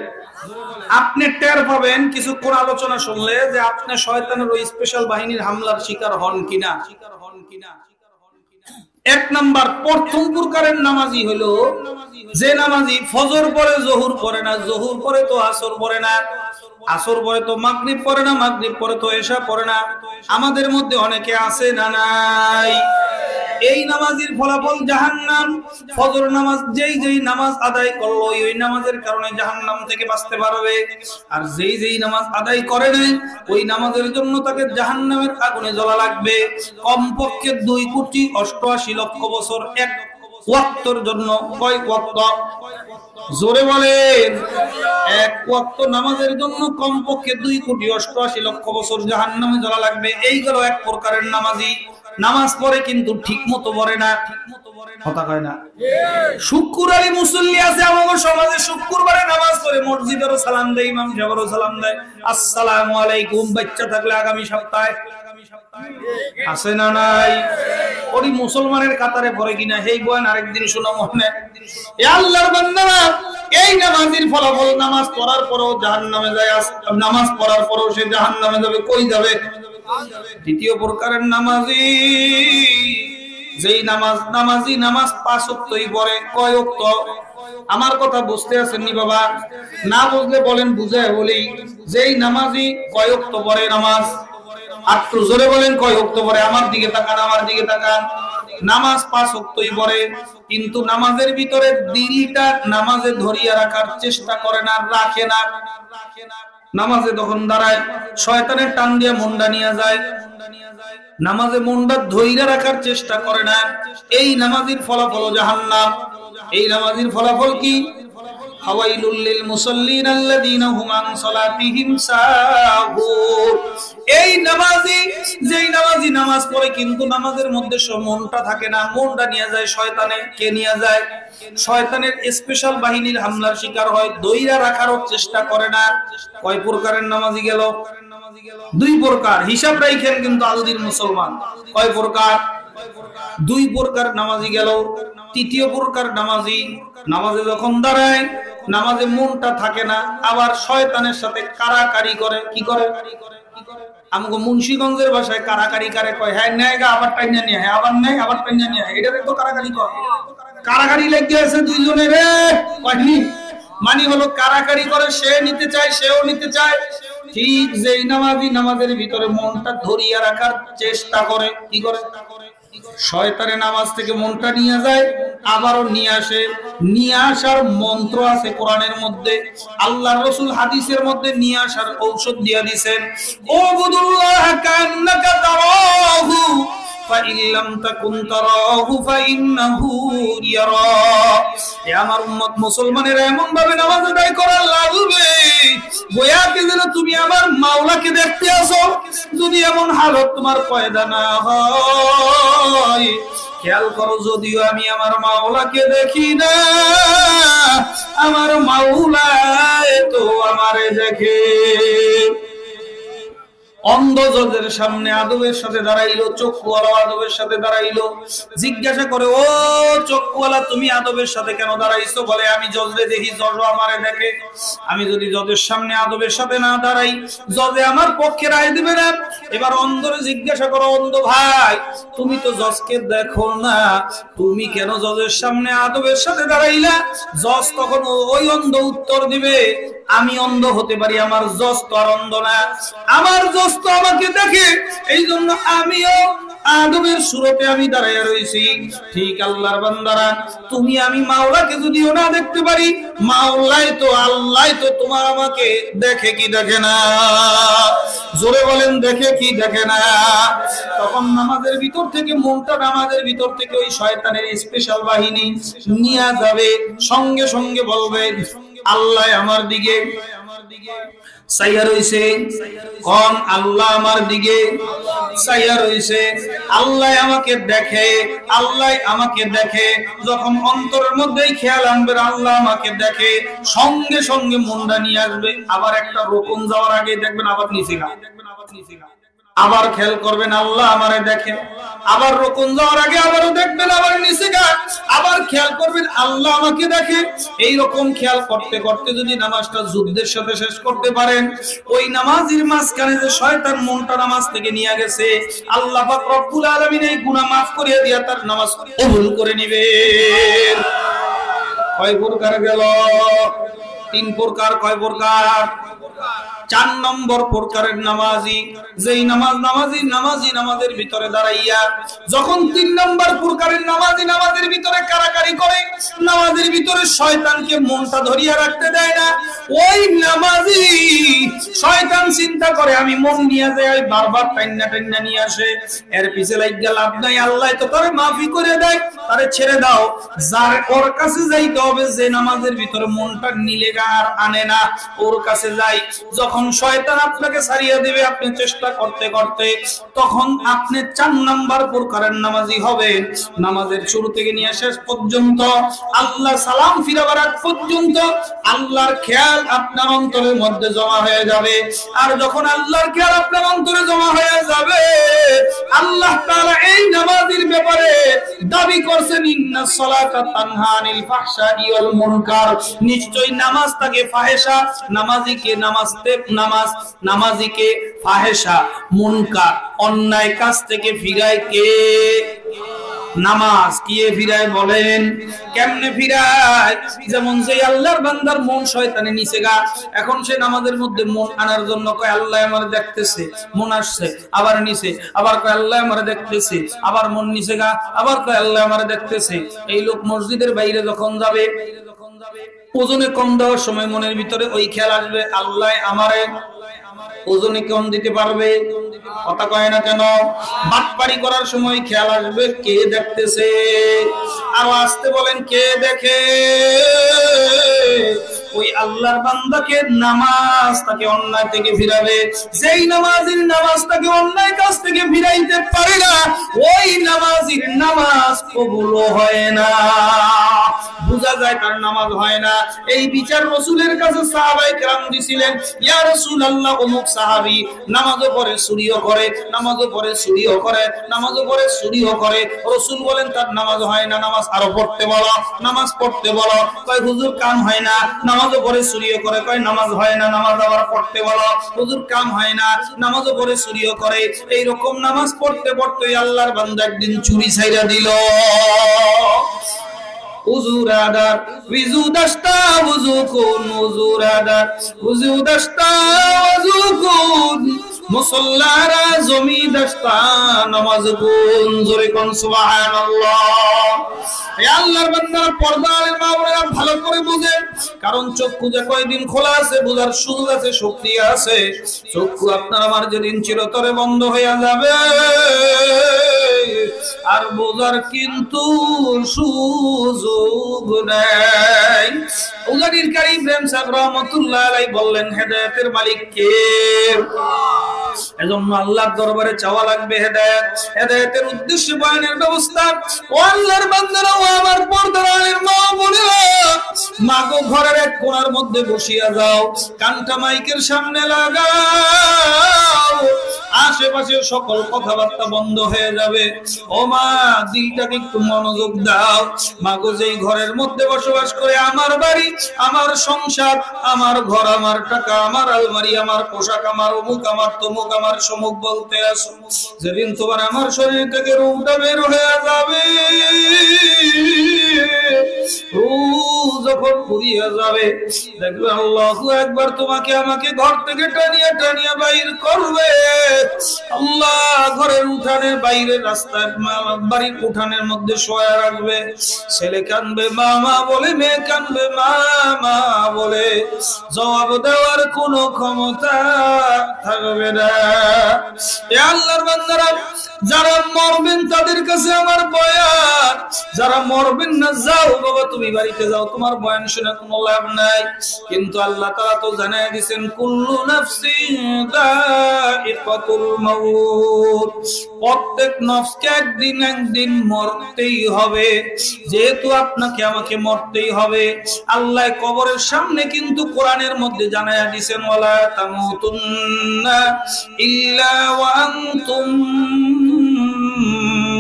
আপনি টের পাবেন কিছুক্ষণ আলোচনা শুনলে যে আপনি শয়তানের ওই স্পেশাল বাহিনীর হামলার শিকার হন কিনা। এক নাম্বার, প্রথম প্রকারের নামাজি হলো যে নামাজি ফজর পড়ে জোহর পড়ে না, জোহর পড়ে তো আসর পড়ে না, আসর পড়ে তো মাগরিব পড়ে না, মাগরিব পড়ে তো এশা পড়ে না। আমাদের মধ্যে অনেকে আছে না নাই? এই নামাজের ফলাফল জাহান্নাম। ফজর নামাজ যেই নামাজ আদায় করলো ওই নামাজের কারণে জাহান্নাম থেকে বাঁচতে পারবে, আর যেই নামাজ আদায় করে নাই ওই নামাজের জন্য তাকে জাহান্নামের আগুনে জ্বলা লাগবে কমপক্ষে 2,88,00,000 বছর। এক ওয়াক্তর জন্য। কয় ওয়াক্ত? জোরে বলেন। এক ওয়াক্ত নামাজের জন্য কমপক্ষে 2,88,00,000 বছর জাহান্নামে জ্বলা লাগবে। এই গেল এক প্রকারের নামাজি। নামাজ পড়ে কিন্তু ঠিক মতো পড়ে না। কথা কয় না। শুক্রবারে মুসল্লি আছে আমাদের সমাজে, শুক্রবারে নামাজ পড়ে মসজিদেরও সালাম দেয়, ইমাম সাহেবেরও সালাম দেয়, আসসালামু আলাইকুম। বাচ্চা থাকলে আগামী সপ্তাহে আছে না নাই? ওই মুসলমানের কাতারে পড়ে কিনা এই বয়ান আরেকদিন শোনা মনে। আল্লাহর বান্দারা, এই নামাজের ফলাফল, নামাজ পড়ার পরও জাহান্নামে যায়, নামাজ পড়ার পরও সে জাহান্নামে যাবে। কই যাবে? দ্বিতীয় প্রকারের নামাজি, যেই নামাজি নামাজ 5 ওয়াক্তই পড়ে। কয় ওয়াক্ত? আমার কথা বুঝতে আছেননি বাবা? না বুঝলে বলেন, বুঝায় বলি। যেই নামাজি কয় ওয়াক্ত পড়ে নামাজ, একটু জোরে বলেন কয় ওয়াক্ত পড়ে? আমার দিকে তাকান, আমার দিকে তাকান। নামাজ 5 ওয়াক্তই পড়ে, কিন্তু নামাজের ভিতরে দিলটা নামাজে ধরিয়া রাখার চেষ্টা করে না, রাখে না। নামাজে যখন দাঁড়ায় শয়তানের টান দিয়ে মনটা নিয়ে যায়, নামাজে মনটা ধইরা রাখার চেষ্টা করে না। এই নামাজের ফলাফল জাহান্নাম। এই নামাজের ফলাফল কি? ফাওয়াইলুল লিল মুসাল্লিন আল্লাযীনা হুম আন সালাতিহিম সাহুন। এই নামাজি, যেই নামাজি নামাজ পড়ে কিন্তু নামাজের মধ্যে মনটা থাকে না, মনটা নিয়ে যায় শয়তানে। কে নিয়ে যায়? শয়তানের স্পেশাল বাহিনীর হামলার শিকার হয়, দইরা রাখারও চেষ্টা করে না। কয় প্রকারের নামাজি গেল? 2 প্রকার। হিসাব রাখেন কিন্তু আলদির মুসলমান। কয় প্রকার? 2 প্রকার নামাজি গেল। তৃতীয় প্রকার নামাজি, নামাজে যখন দাঁড়ায় নামাজে মনটা থাকে না, আবার শয়তানের সাথে কারাকারি করে। কি করে? আমগো মুন্সিগঞ্জের ভাষায় কারাকারি করে কয়, হ্যাঁ নেয় গা, আবার টাইনা নিয়ে, হ্যাঁ আবার নেয়, আবার টাইনা নিয়ে। এটা দেখো কারাকারি করে। কারাকারি লেগে আছে দুইজনের। মানে হলো কারাকারি করে, সে নিতে চায়, সেও নিতে চায়। ঠিক যেই নামাজি নামাজের ভিতরে মনটা ধরিয়া রাখার চেষ্টা করে, কি করে? শয়তানে নামাজ থেকে মনটা নিয়ে যায়, আবারও নিয়ে আসে। নিয়ে আসার মন্ত্র আছে কোরআনের মধ্যে, আল্লাহর রাসূল হাদিসের মধ্যে নিয়ে আসার ঔষধ দিয়া দিবেন। ও বুদুল্লাহ কান্নাকা তারাহু ফাইন লাম তাকুন তারাহু ফাইন্নাহু ইয়ারা। এ আমার উম্মত মুসলমানেরা এমন ভাবে নামাজ আদায় করা লাগবে বয়াকে যেন তুমি আমার মাওলাকে দেখতে আসো। যদি এমন হালত তোমার পয়দা না হয়, খেয়াল করো, যদিও আমি আমার মাওলাকে দেখি না, আমার মাওলা তো আমারে দেখে। অন্ধ জজের সামনে আদবের সাথে দাঁড়াইলো, চক্ষুওয়ালা আদবের সাথে দাঁড়াইলো। জিজ্ঞাসা করে, ও চক্ষুওয়ালা, তুমি আদবের সাথে কেন দাঁড়াইছো? বলে, আমি জজরে দেখি, জজও আমারে দেখে। আমি যদি জজের সামনে আদবের সাথে না দাঁড়াই, জজে আমার পক্ষে রায় দিবে না। এবার অন্ধরে জিজ্ঞাসা করো, অন্ধ ভাই, তুমি তো জজকে দেখো না, তুমি কেন জজের সামনে আদবের সাথে দাঁড়াইলা? জজ তখন ওই অন্ধ উত্তর দিবে, আমি অন্ধ হতে পারি, আমার জজ তো আর অন্ধ না, আমার জজ তো আমাকে দেখে, এই জন্য আমিও আদবের সুরতে আমি দাঁড়াইয়া রয়েছি। ঠিক আল্লাহর বান্দারা, তুমি আমি মাওলাকে যদিও না দেখতে পারি, মাওলাই তো, আল্লাহ তো তোমার আমাকে দেখে কি দেখে না? জোরে বলেন, দেখে কি দেখে না? তখন নামাজের ভিতর থেকে মনটা, নামাজের ভিতর থেকে ওই শয়তানের স্পেশাল বাহিনী নিয়ে যাবে, সঙ্গে সঙ্গে বলবে, আল্লাহ আমার দিকে চাইয়া রইছে। কোন আল্লাহ আমার দিকে চাইয়া রইছে, আল্লাহ আমাকে দেখে, আল্লাহ আমাকে দেখে। যখন অন্তরের মধ্যেই খেয়াল আনবে আল্লাহ আমাকে দেখে, সঙ্গে সঙ্গে মনটা নিয়ে আসবে। আবার একটা রকম যাওয়ার আগে দেখবেন আবার নিচে গা, আবার খেয়াল করবেন আল্লাহ আমারে দেখে। আবার রকম যাওয়ার আগে আবারও দেখবেন, আবার নিচে গা, আবার খেয়াল করবেন আল্লাহ আমাকে দেখে। এই রকম খেয়াল করতে করতে যদি নামাজটা যুদ্ধের সাথে শেষ করতে পারেন, ওই নামাজের মাঝখানে যে শয়তান মনটা নামাজ থেকে নিয়ে গেছে, আল্লাহ পাক রব্বুল আলামিন এই গুনাহ মাফ করিয়ে দিয়া তার নামাজ কবুল করে নেবেন। কয় প্রকার গেল? 3 প্রকার। কয় প্রকার? 4 নম্বর প্রকারের নামাজি, যেই নামাজের ভিতরে দাঁড়াইয়া যখন 3 নম্বর প্রকারের নামাজের ভিতরে কারাকারি করে, নামাজের ভিতরে শয়তানকে মনটা ধরিয়া রাখতে দেয় না, ওই নামাজি শয়তান চিন্তা করে আমি মন নিয়ে যাই, বারবার টাইনা নিয়ে আসে। এর পিছে লাগিয়া লাভ নাই, আল্লাহ তো তারে মাফি করে দেয়, তারে ছেড়ে দাও। যার ওর কাছে যাইতে হবে, যে নামাজের ভিতরে মনটা নিলে গা আর আনে না, ওর কাছে যাই। যখন শয়তান আপনাকে ছাড়িয়ে দিবে, আপনি চেষ্টা করতে করতে তখন আপনি 4 নাম্বার প্রকারের নামাজি হবেন। নামাজের শুরু থেকে নিয়ে শেষ পর্যন্ত, আল্লাহ সালাম ফিরাবার আগ পর্যন্ত আল্লাহর খেয়াল আপনার অন্তরের মধ্যে জমা হয়ে যাবে। আর যখন আল্লাহর খেয়াল আপনার অন্তরে জমা হয়ে যাবে, আল্লাহ তাআলা এই নামাজের ব্যাপারে দাবি করছেন, ইন্নাস সালাতা তানহা আনিল ফাহশাই ওয়াল মুনকার, নিশ্চয়ই নামাজ তাকে ফাহেশা, নামাজিকে ফাহেশা, মুনকার অন্যায় কাজ থেকে ফিরায় কে? নামাজ। কি ফিরায় বলেন? কেমনে ফিরায়? যেমন যে আল্লাহর বান্দার মন শয়তানে নিচে গা, এখন সে নামাজের মধ্যে মন আনার জন্য কয় আল্লাহ আমারে দেখতেছে, মন আসছে, আবার নিচে, আবার কয় আল্লাহ আমারে দেখতেছে, আবার মন নিচে গা, আবার কয় আল্লাহ আমারে দেখতেছে। এই লোক মসজিদের বাইরে যখন যাবে, ওজনে কম দেওয়ার সময় মনের ভিতরে ওই খেয়াল আসবে, আল্লাহ আমারে ওজনে কম দিতে পারবে। কথা কয় না কেন? বাটপারি করার সময় খেয়াল আসবে, কে দেখতেছে? আর আসতে বলেন, কে দেখে? ওই আল্লাহর বান্দাকে নামাজ তাকে অন্যায় থেকে ফিরাবে। যেই নামাজির নামাজ তাকে অন্যায় কাজ থেকে ফিরাইতে পারে না, ওই নামাজির নামাজ কবুল হয় না। বুঝা যায় তার নামাজ হয় না। এই বিচার রাসূলের কাছে সাহাবায়ে কেরাম দিছিলেন, ইয়া রাসূলুল্লাহ, অমুক সাহাবী নামাজও পড়ে, চুরিও করে, নামাজও পড়ে, চুরিও করে, নামাজও পড়ে, চুরিও করে। রাসূল বলেন তার নামাজ হয় না, নামাজ আরো পড়তে বলো, নামাজ পড়তে বলো। কয় হুজুর কাম হয় না, নামাজও পড়ে চুরিও করে। কয় নামাজ হয় না, নামাজ আবার পড়তে বলো। হুজুর কাম হয় না, নামাজও পড়ে চুরিও করে। এই রকম নামাজ পড়তে পড়তে আল্লাহর বান্দা একদিন চুরি ছাইরা দিল। হুজুর আদার ওযু দস্তা ওযু কোন, হুজুর আদার ওযু দস্তা ওযু কোন, মুসাল্লারা জমি দস্তা নামাজ কোন। জোরে কোন সুবহানাল্লাহ। হে আল্লাহর বান্দারা, পর্দার মা বোনেরা ভালো করে বুঝেন, কারণ চক্ষু যে কয়দিন খোলা আছে, বোঝার সুযোগ আছে, শক্তি আছে। চক্ষু আপনার আমার যেদিন চিরতরে বন্ধ হয়ে যাবে, আর বোঝার কিন্তু সুযোগ নাই। উলানির কারি ইব্রাহিম সাহেব রাহমাতুল্লাহ আলাইহি বললেন, হেদায়েতের মালিক কে? এজন্য আল্লাহর দরবারে চাওয়া লাগবে হেদায়েত। হেদায়েতের উদ্দেশ্যে বয়ানের ব্যবস্থা। ও আল্লাহর বান্দারা, ও আমার পর্দার আলের মা বোনেরা, মাগো ঘরের এক কোণার মধ্যে বসিয়া যাও, কানটা মাইকের সামনে লাগাও, আশেপাশের সকল কথাবার্তা বন্ধ হয়ে যাবে। ও মা, দিলটাকে একটু মনোযোগ দাও। মাগো যেই ঘরের মধ্যে বসবাস করে, আমার বাড়ি, আমার সংসার, আমার ঘর, আমার টাকা, আমার আলমারি, আমার পোশাক, আমার অমুক, আমার তমুক, আমার সমুক বলতে আসো, যেদিন তোমার আমার শরীর থেকে রূপটা বের হয়ে যাবে, যখন ফুরিয়ে যাবে, দেখবে আল্লাহু আকবার, তোমাকে আমাকে ঘর থেকে টানিয়া টানিয়া বাইর করবে। আল্লাহ ঘরের উঠানের বাইরে, রাস্তায়, বাড়ির উঠানের মধ্যে শোয়া রাখবে। ছেলে কানবে মামা বলে, মেয়ে কানবে মামা বলে, জবাব দেওয়ার কোনো ক্ষমতা থাকবে না। এ আল্লাহর বান্দারা, যারা মরবেন তাদের কাছে আমার বয়ান, যারা মরবেন না, যাও বাবা তুমি বাড়িতে যাও, তোমার বয়ান শুনে কোনো লাভ নাই। কিন্তু আল্লাহ তাআলা তো জানায় দিয়েছেন, কুল্লু নাফসিন যায়িকাতুল মাউত, প্রত্যেক নফসকে একদিন একদিন মরতেই হবে। যেহেতু আপনাকে আমাকে মরতেই হবে, আল্লাহ কবরের সামনে কিন্তু কোরআনের মধ্যে জানায়া দিয়েছেন, ওয়ালা তামুতুন্না ইল্লা ওয়া আনতুম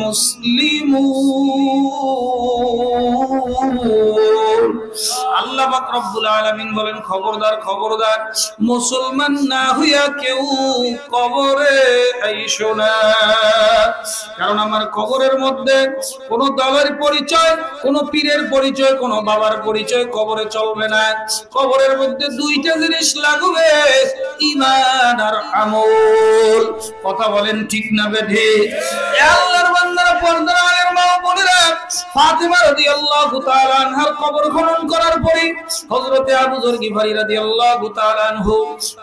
মুসলিমুন। আল্লাহ পাক রব্বুল আলামিন বলেন, খবরদার খবরদার, মুসলমান না হইয়া কেউ কবরে আইসো না। কারণ আমার কবরের মধ্যে কোন দলের পরিচয়, কোন পীরের পরিচয়, কোন বাবার পরিচয় কবরে চলবে না। কবরের মধ্যে দুইটা জিনিস লাগবে, ঈমান আর আমল। কথা বলেন ঠিক না বেঠে? আল্লাহর বান্দারা, পর্দার আলের মা বোনেরা, ফাতেমা রাদিয়াল্লাহু তাআলা আনহার কবর খনন করার পরে হযরতে আবু যর গিফারী রাদিয়াল্লাহু তাআলা আনহু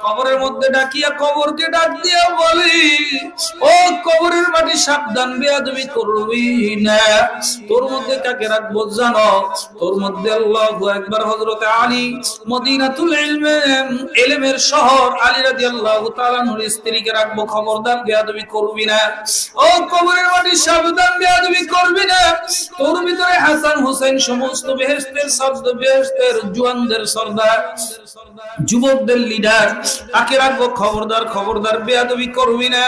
কবরের মধ্যে ডাকিয়া কবরকে ডাক দিয়া বলে, ও কবরের মাটি সাবধান, বেয়াদবি করবি না। তোর মধ্যে কাকে রাখবো জানো? তোর মধ্যে আল্লাহু আকবার হযরতে আলী, মদিনাতুল ইলমের শহর, আলী রাদিয়াল্লাহু তাআলা নূর স্ত্রীকে রাখবো। খবরদার বেয়াদবি করবি না। ও কবরের মাটি সাবধান, বেয়াদবি করবি না। তোর ভিতরে হাসান হোসেন সমস্ত বেহেশতের শব্দ, বেহেশতের জওয়ানদের সরদার, যুবকদের লিডার, তাকে রাখবো। খবরদার খবরদার বেয়াদবি করবি না।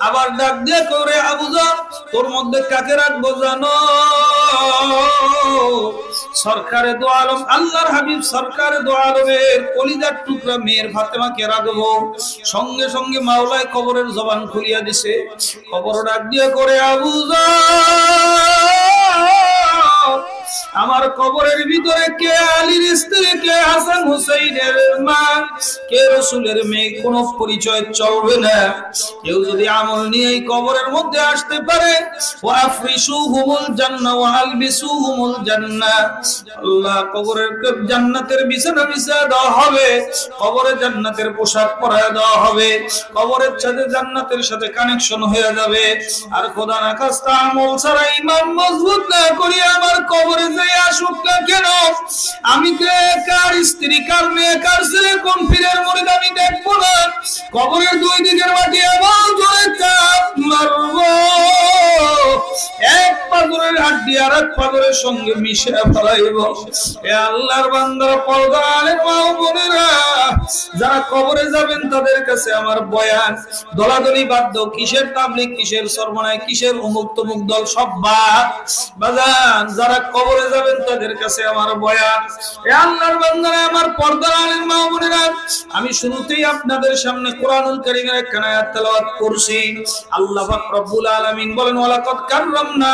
আবার ডাক দিয়ে করে, আবু যর তোর মধ্যে কাকে রাখবো জানো? সরকারে দো আলম, আল্লাহর হাবিব সরকারে দো আলমের কলিজার টুকরা মেয়ের ফাতেমাকে রাখবো। সঙ্গে সঙ্গে মাওলায় কবরের জবান খুলিয়া দিছে। কবর ডাক দিয়ে করে, আবু যর আমার কবরের ভিতরে কে আলীর স্ত্রী, কে হাসান হুসাইনের মা, কে রাসূলের মেয়ে, কোনো পরিচয় চলবে না। কেউ যদি আমল নিয়ে এই কবরের মধ্যে আসতে পারে, ওয়া আফরিশুহুমুল জান্নাহ ওয়া আলবিসুহুমুল জান্নাহ, আল্লাহ কবরের জান্নাতের বিছানা বিছিয়ে দেওয়া হবে, কবরে জান্নাতের পোশাক পরায় দেওয়া হবে, কবরের সাথে জান্নাতের সাথে কানেকশন হয়ে যাবে। আর খোদা না খাস্তা আমল ছাড়া ঈমান মজবুত না করি আমার কবরে যাই আসুক না কেন, আমি কে, কার স্ত্রী, কার মেয়ে, কার ছেলে, কোন পীরের মুরিদ আমি দেখবো না। কবরের দুই দিকের মাটি আমার জোরে চাপ মারবো, এক পাথরের হাড্ডি আর এক পাথরের সঙ্গে মিশে ফেলাইব। এ আল্লাহর বান্দারা, পর্দার আলেম মা ও বোনেরা, যারা কবরে যাবেন তাদের কাছে আমার বয়ান। দলাদলি বাদ দাও, কিসের তাবলীগ, কিসের সরমনায়, কিসের অমুক তমুক দল, সব বাদ। বাজান, যারা কবরে যাবেন তাদের কাছে আমার বয়ান। এ আল্লাহর বান্দারা, আমার পর্দার আলেম মা ও বোনেরা, আমি শুরুতেই আপনাদের সামনে কোরআনুল কারীমের একখানা আয়াত তেলাওয়াত করছি। আল্লাহ পাক রব্বুল আলামিন বলেন, ওয়ালাকাদ কাররামনা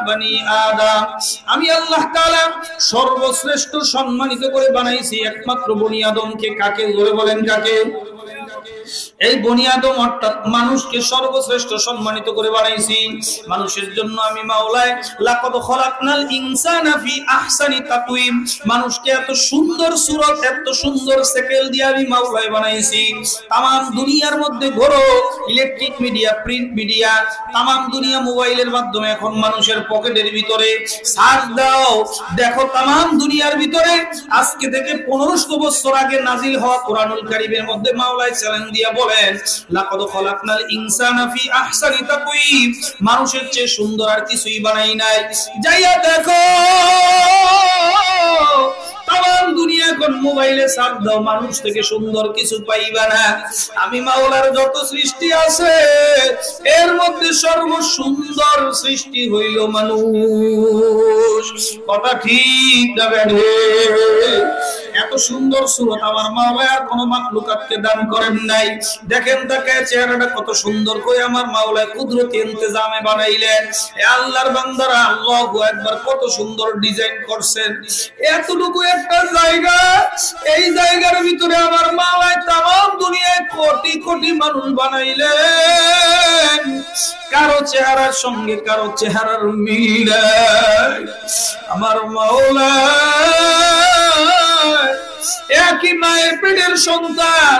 বানি আদম, আমি আল্লাহ তাআলা সর্বশ্রেষ্ঠ সম্মানিত করে বানাইছি একমাত্র বনি আদমকে। কাকে? জোরে বলেন কাকে? এই বনি আদম অর্থাৎ মানুষকে সর্বশ্রেষ্ঠ সম্মানিত করে বানাইছি। মানুষের জন্য আমি মাওলায় লাকাদ খলাকনাল ইনসানা ফি আহসানি তাকওয়িম, মানুষকে এত সুন্দর সূরত, এত সুন্দর সেকেল দিয়ে আমি মাওলায় বানাইছি। তামাম দুনিয়ার মধ্যে ঘোরো, ইলেকট্রিক মিডিয়া, প্রিন্ট মিডিয়া, তামাম দুনিয়া মোবাইলের মাধ্যমে এখন মানুষের পকেটের ভিতরে সার্চ দাও, দেখো তামাম দুনিয়ার ভিতরে আজকে থেকে 1500 বছর আগে নাজিল হওয়া কোরআনুল কারীমের মধ্যে মাওলায় চ্যালেঞ্জ দিয়া বলেন, লাকাদ খলাকনাল ইনসানা ফি আহসানি তাকওয়িম, মানুষের চেয়ে সুন্দর আর কিছুই বানাই নাই। যাইয়া দেখো তামাম দুনিয়া এখন মোবাইলে সার্চ দাও, মানুষ থেকে সুন্দর কিছু পাইবা না। আমি মাওলার যত সৃষ্টি আছে এর মধ্যে সর্বসুন্দর সৃষ্টি হইল মানুষ। কথা ঠিক না বেঠে? এত সুন্দর সুরত আমার মাওলা আর কোন মাখলুকাতকে দান করেন নাই। দেখেন তাকে চেহারাটা কত সুন্দর করে আমার মাওলা কুদরতি ইন্তজামে বানাইলেন। এ আল্লাহর বান্দারা, আল্লাহু আকবার, কত সুন্দর ডিজাইন করছেন। এতটুকু একটা জায়গা, এই জায়গার ভিতরে আমার মাওলা তামাম দুনিয়ায় কোটি কোটি মানুষ বানাইলেন। কারো চেহারার সঙ্গে কারো চেহারার মিল নাই। আমার মাওলা একই মায়ের পেটের সন্তান,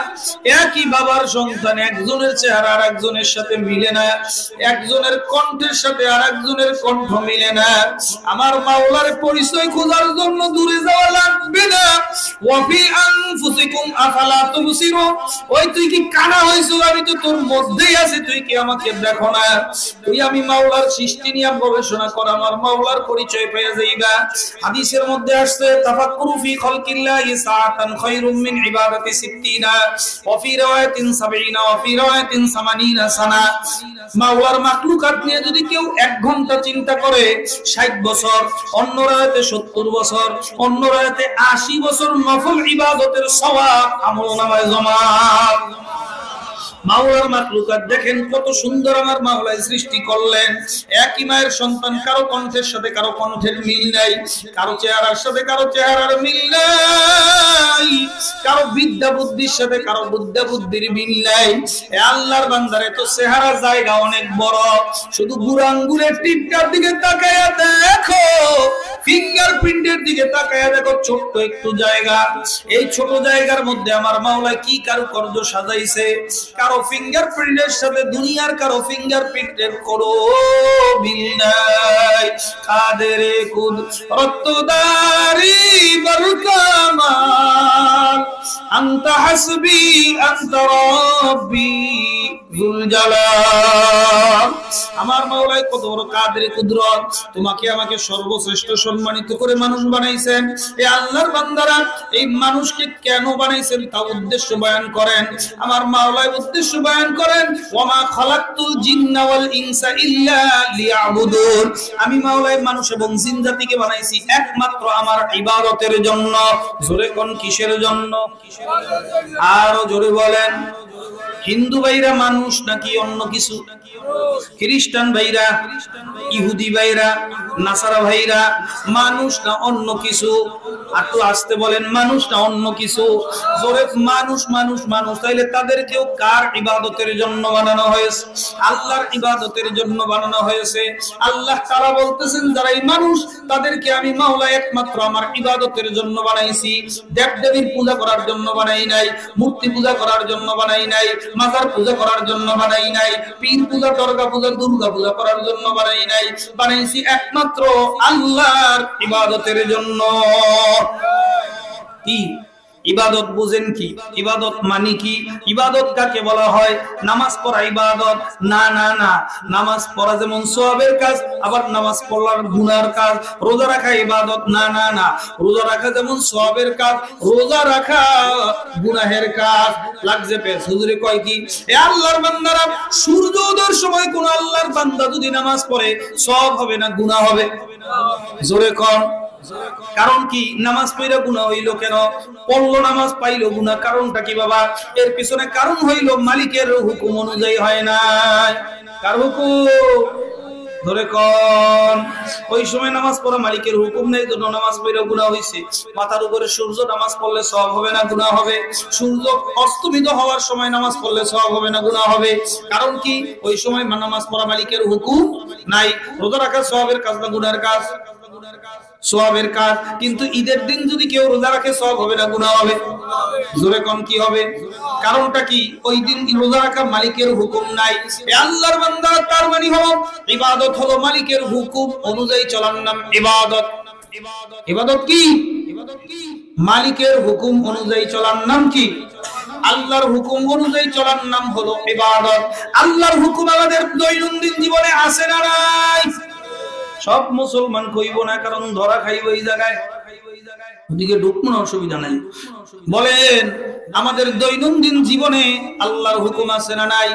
একই বাবার সন্তান, একজনের চেহারা আর একজনের সাথে মিলে না, একজনের কণ্ঠের সাথে আর একজনের কণ্ঠ মিলে না। আমার মাওলার পরিচয় খোঁজার জন্য দূরে যাওয়া লাগবে না। ওয়াফি আনফুসিকুম আফালা তুবসিরুন, ওই তুই কি কানা হইছো? আমি তো তোর মধ্যেই আছি, তুই কি আমাকে দেখো না? তুই আমি মাওলার সৃষ্টি নিয়ে গবেষণা কর, আমার মাওলার পরিচয় পেয়ে যাইবা। হাদিসের মধ্যে আসছে, তাফাক্কুরু ফি খালকিল্লাহি সাআতান খায়রুম মিন ইবাদাতি 60 ওয়া ফি রাওয়ায়াতিন 70 ওয়া ফি রাওয়ায়াতিন 80 সানা। মাওলার মাখলুকাত নিয়ে যদি কেউ 1 ঘন্টা চিন্তা করে 60 বছর, অন্য রায়াতে 70 বছর, অন্য রায়াতে 80 বছর নফল ইবাদতের সওয়াব আমলনামায় জমা। মাওলার মাখলুকাত দেখেন কত সুন্দর আমার মাওলাই সৃষ্টি করলেন। একই মায়ের সন্তান, কারো কণ্ঠের সাথে কারো কণ্ঠের মিল নাই, কারো চেহারার সাথে কারো চেহারার মিল নাই, কারো বিদ্যা বুদ্ধির সাথে কারো বিদ্যা বুদ্ধির মিল নাই। এ আল্লাহর বান্দারে তো চেহারা জায়গা অনেক বড়, শুধু বুড়ো আঙ্গুলের টিপটার দিকে তাকায়া দেখো, ফিঙ্গারপ্রিন্টের দিকে তাকায়া দেখো, ছোট্ট একটু জায়গা। এই ছোট জায়গার মধ্যে আমার মাওলা কি কারুকার্য সাজাইছে। কারো ফিঙ্গারপ্রিন্টের সাথে দুনিয়ার কারো ফিঙ্গারপ্রিন্টের করো মিল নাই। কাদেরে কুদরতদারি বরকামাল, আনতা হাসবি আনতা রাব্বি যুল জালাল। আমার মাওলাই কত বড় কাদেরে কুদরত, তোমাকে আমাকে সর্বশ্রেষ্ঠ সম্মানিত করে মানুষ বানাইছেন। এই আল্লাহর বান্দারা এই মানুষকে কেন বানাইছেন তা উদ্দেশ্য বয়ান করেন। আমার মাওলাই উদ্দেশ্য বয়ান করেন, ওয়ামা খালাকতুল জিন্না ওয়াল ইনসা ইল্লা লিয়াবুদুন। আমি মাওলাই মানুষ এবং জিন জাতিকে বানাইছি একমাত্র আমার ইবাদতের জন্য। জোরে কোন কিসের জন্য? আরো জোরে বলেন। হিন্দু ভাইরা মানুষ নাকি অন্য কিছু? খ্রিস্টান ভাইরা, ইহুদি ভাইরা, নাসারা ভাইরা মানুষ না অন্য কিছু? একটু আসতে বলেন, মানুষ না অন্য কিছু? জোরে মানুষ মানুষ মানুষ। তাইলে তাদেরকেও কার ইবাদতের জন্য বানানো হয়েছে? আল্লাহর ইবাদতের জন্য বানানো হয়েছে। আল্লাহ তাআলা বলতেছেন যারা এই মানুষ তাদেরকে আমি মাওলা একমাত্র আমার ইবাদতের জন্য বানাইছি। দেব দেবীর পূজা করার জন্য বানাই নাই, মূর্তি পূজা করার জন্য বানাই নাই, মাজার পূজা করার জন্য বানাই নাই, পীর পূজা, দরগা পূজা, দুর্গা পূজা করার জন্য বানাই নাই। বানাইছি একমাত্র আল্লাহর ইবাদতের জন্য। কি ইবাদত বুঝেন? কি ইবাদত মানে কি? ইবাদত কাকে বলা হয়? নামাজ পড়া ইবাদত না? না না, নামাজ পড়া যেমন সওয়াবের কাজ, আবার নামাজ পড়ার গুনার কাজ। রোজা রাখা ইবাদত না? না না, রোজা রাখা যেমন সওয়াবের কাজ, রোজা রাখা গুনাহের কাজ। লাগছে পেছ হুজুরে কয় কি? এ আল্লাহর বান্দারা, সূর্য উদয়ের সময় কোন আল্লাহর বান্দা যদি নামাজ পড়ে সওয়াব হবে না গুনাহ হবে? জোরে কোন। কারণ কি? নামাজ পড়া গুনাহ হইল কেন? পড়লো নামাজ পাইলো গুনাহ, কারণটা কি বাবা? এর পিছনে কারণ হইল মালিকের হুকুম অনুযায়ী হয় না। কার হুকুম? ধরে কোন। ওই সময় নামাজ পড়া মালিকের হুকুম নেই, জন্য নামাজ পড়া গুনাহ হইছে। মাথার উপরে সূর্য, নামাজ পড়লে সওয়াব হবে না গুনাহ হবে? সূর্য অস্তমিত হওয়ার সময় নামাজ পড়লে সওয়াব হবে না গুনাহ হবে? কারণ কি? ওই সময় নামাজ পড়া মালিকের হুকুম নাই। রোজা রাখা সওয়াবের কাজ না গুনাহের কাজ? সওয়াবের কাজ। কিন্তু ঈদের দিন যদি কেউ রোজা রাখে সওয়াব হবে না গুনাহ হবে? জোরে কোন কি হবে? কারণটা কি? ওই দিন রোজা রাখা মালিকের হুকুম নাই। এ আল্লাহর বান্দা, তার মানে হলো ইবাদত হলো মালিকের হুকুম অনুযায়ী চলার নাম ইবাদত। ইবাদত কি? মালিকের হুকুম অনুযায়ী চলার নাম কি? আল্লাহর হুকুম অনুযায়ী চলার নাম হলো ইবাদত। আল্লাহর হুকুম আমাদের দৈনন্দিন জীবনে আছে না নাই? সব মুসলমান কইব না, কারণ ধরা খাইব এই জায়গায়। ওদিকে ঢুকমো না, অসুবিধা নাই। বলেন, আমাদের দৈনন্দিন জীবনে আল্লাহর হুকুম আছে না নাই?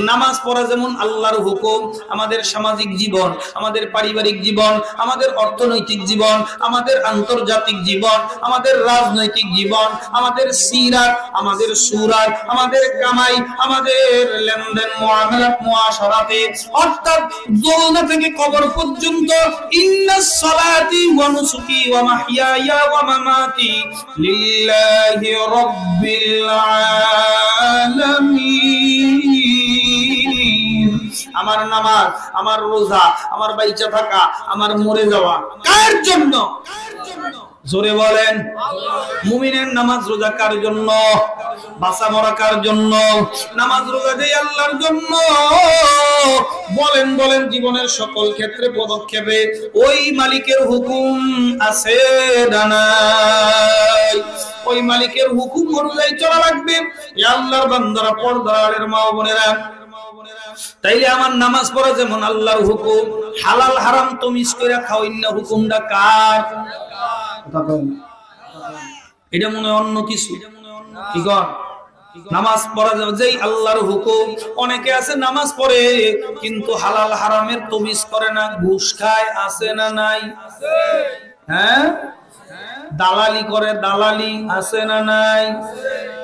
নামাজ পড়া যেমন আল্লাহর হুকুম, আমাদের সামাজিক জীবন, আমাদের পারিবারিক জীবন, আমাদের অর্থনৈতিক জীবন, আমাদের আন্তর্জাতিক জীবন, আমাদের রাজনৈতিক জীবন, আমাদের সিরাত, আমাদের সুরাত, আমাদের কামাই, আমাদের লেনদেন, মুআমালাত, মুআশারাতে, অর্থাৎ দোলনা থেকে কবর পর্যন্ত, ইন্নাস সালাতি ওয়া নুসুকি ওয়া মাহইয়ায়া ওয়া মামাতি লিল্লাহি রাব্বিল আলামিন। আমার নামাজ, আমার রোজা, আমার বাইচা থাকা, আমার মরে যাওয়া কার জন্য? জোরে বলেন। মুমিনের নামাজ রোজা কার জন্য? বাঁচা মরা কার জন্য? নামাজ রোজা দেই আল্লাহর জন্য। বলেন বলেন, জীবনের সকল ক্ষেত্রে পদক্ষেপে ওই মালিকের হুকুম আছে না নাই? ওই মালিকের হুকুম অনুযায়ী চলা লাগবে। আল্লাহর বান্দারা, পর্দার মা ও বোনেরা, তাইলে আমার নামাজ পড়া যেমন আল্লাহর হুকুম, হালাল হারাম তমিজ করে খাওয়াই না, হুকুমটা কার? এটা মনে অন্য কিছু। কি কর? নামাজ পড়া যেই আল্লাহর হুকুম। অনেকে আছে নামাজ পড়ে কিন্তু হালাল হারামের তমিজ করে না, ঘুষ খায়, আছে না নাই? হ্যাঁ, দালালি করে, দালালি আছে না নাই?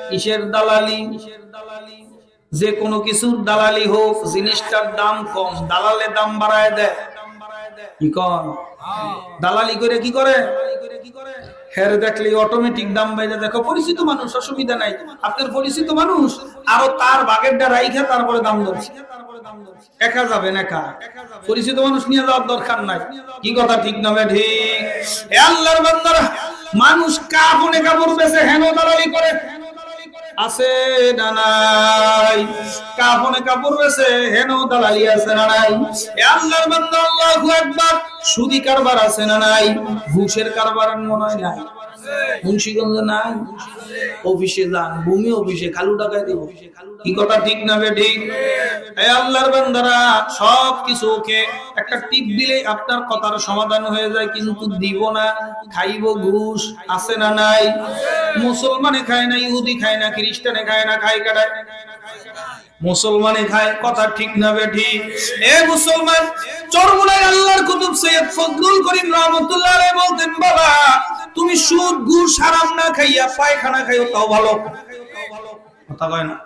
কিসের দালালি? যে কোনো কিছুর দালালি হোক, জিনিসটার দাম কম, দালালে দাম বাড়ায় দেয়। কি কর দালালি করে কি করে? হের দেখলে অটোমেটিক দাম বাইরে। দেখো পরিচিত মানুষ, অসুবিধা নাই, আপনার পরিচিত মানুষ, আরো তার বাগেরটা রাইখা তারপরে দাম ধরছে। একা যাবেন, একা পরিচিত মানুষ নিয়ে যাওয়ার দরকার নাই। কি কথা ঠিক না ঠিক? হে আল্লাহর বান্দারা, মানুষ কাপড়ে কাপড় বেচে হেন দালালি করে, আছে না নাই? কাপড়ে কাপড় বেচে হেন দালালি আছে না নাই? হে আল্লাহর বান্দা, আল্লাহু আকবার। সুদি কারবার আছে না নাই? ঘুষের কারবার মনে হয় নাই? মুন্সিগঞ্জ নাই? অফিসে যান, ভূমি অফিসে খালু টাকায় দিব। কি কথা ঠিক না ঠিক? এই আল্লাহর বান্দারা, সব কিছুকে একটা টিপ দিলে আপনার কথার সমাধান হয়ে যায়, কিন্তু দিব না, খাইব ঘুষ। আছে না নাই? মুসলমানে খায় না, ইহুদি খায় না, খ্রিস্টানে খায় না, খায় কাটায়? মুসলমানে খায়। কথা ঠিক না ঠিক? এ মুসলমান, চরমোনাই আল্লাহর কুতুব সৈয়দ ফজলুল করিম রাহমাতুল্লাহ আলাইহি বলতেন, বাবা তুমি সুদ ঘুষ হারাম না খাইয়া পায়খানা খাইও তাও ভালো। কথা কয় না?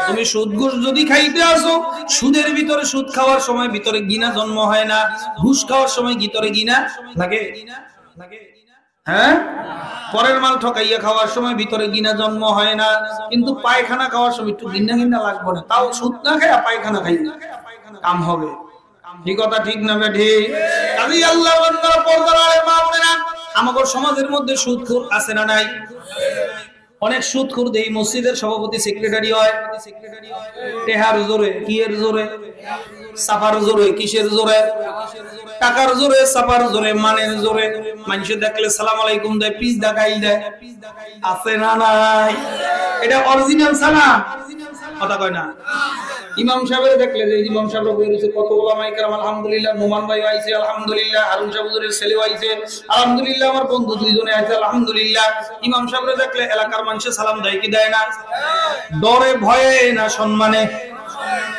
তুমি সুদ ঘুষ যদি খাইতে আসো, সুদের ভিতরে, সুদ খাওয়ার সময় ভিতরে গিনা জন্ম হয় না, ঘুষ খাওয়ার সময় ভিতরে গিনা লাগে। হ্যাঁ, পরের মাল ঠকাইয়া খাওয়ার সময় ভিতরে গিনা জন্ম হয় না, কিন্তু পায়খানা খাওয়ার সময় একটু গিনা গিনা লাগবে না। তাও সুদ না খাইয়া পায়খানা খাই কাম হবে। ঠিক কথা ঠিক না ঠিক? কাজী আল্লাহর বান্দারা, পর্দার আড়ালে মা বোনেরা, আমাদের সমাজের মধ্যে সুদখোর আছে না নাই? অনেক সুদখোর দেই মসজিদের সভাপতি সেক্রেটারি হয়, টেহার জোরে, কিয়ের জোরে, সাফার জোরে, কিসের জোরে? টাকার জোরে, সাফার জোরে, মানের জোরে। মানুষ দেখলে সালাম আলাইকুম দেয়, পিস দেখাই দেয়। আছে না নাই? এটা অরিজিনাল সালাম। কথা কয় না? ইমাম সাহেবের দেখলে যে ইমাম সাহেব বলেছে, কত ওলামায়ে কেরাম আলহামদুলিল্লাহ, নোমান ভাই আইছে আলহামদুলিল্লাহ, হারুন সাহেব হুজুরের ছেলে আইছে আলহামদুলিল্লাহ, আমার বন্ধু দুইজনে আইছে আলহামদুলিল্লাহ। ইমাম সাহেবের দেখলে এলাকার মানুষ সালাম দেয় কি দেয় না? ডরে ভয়ে না সম্মানে?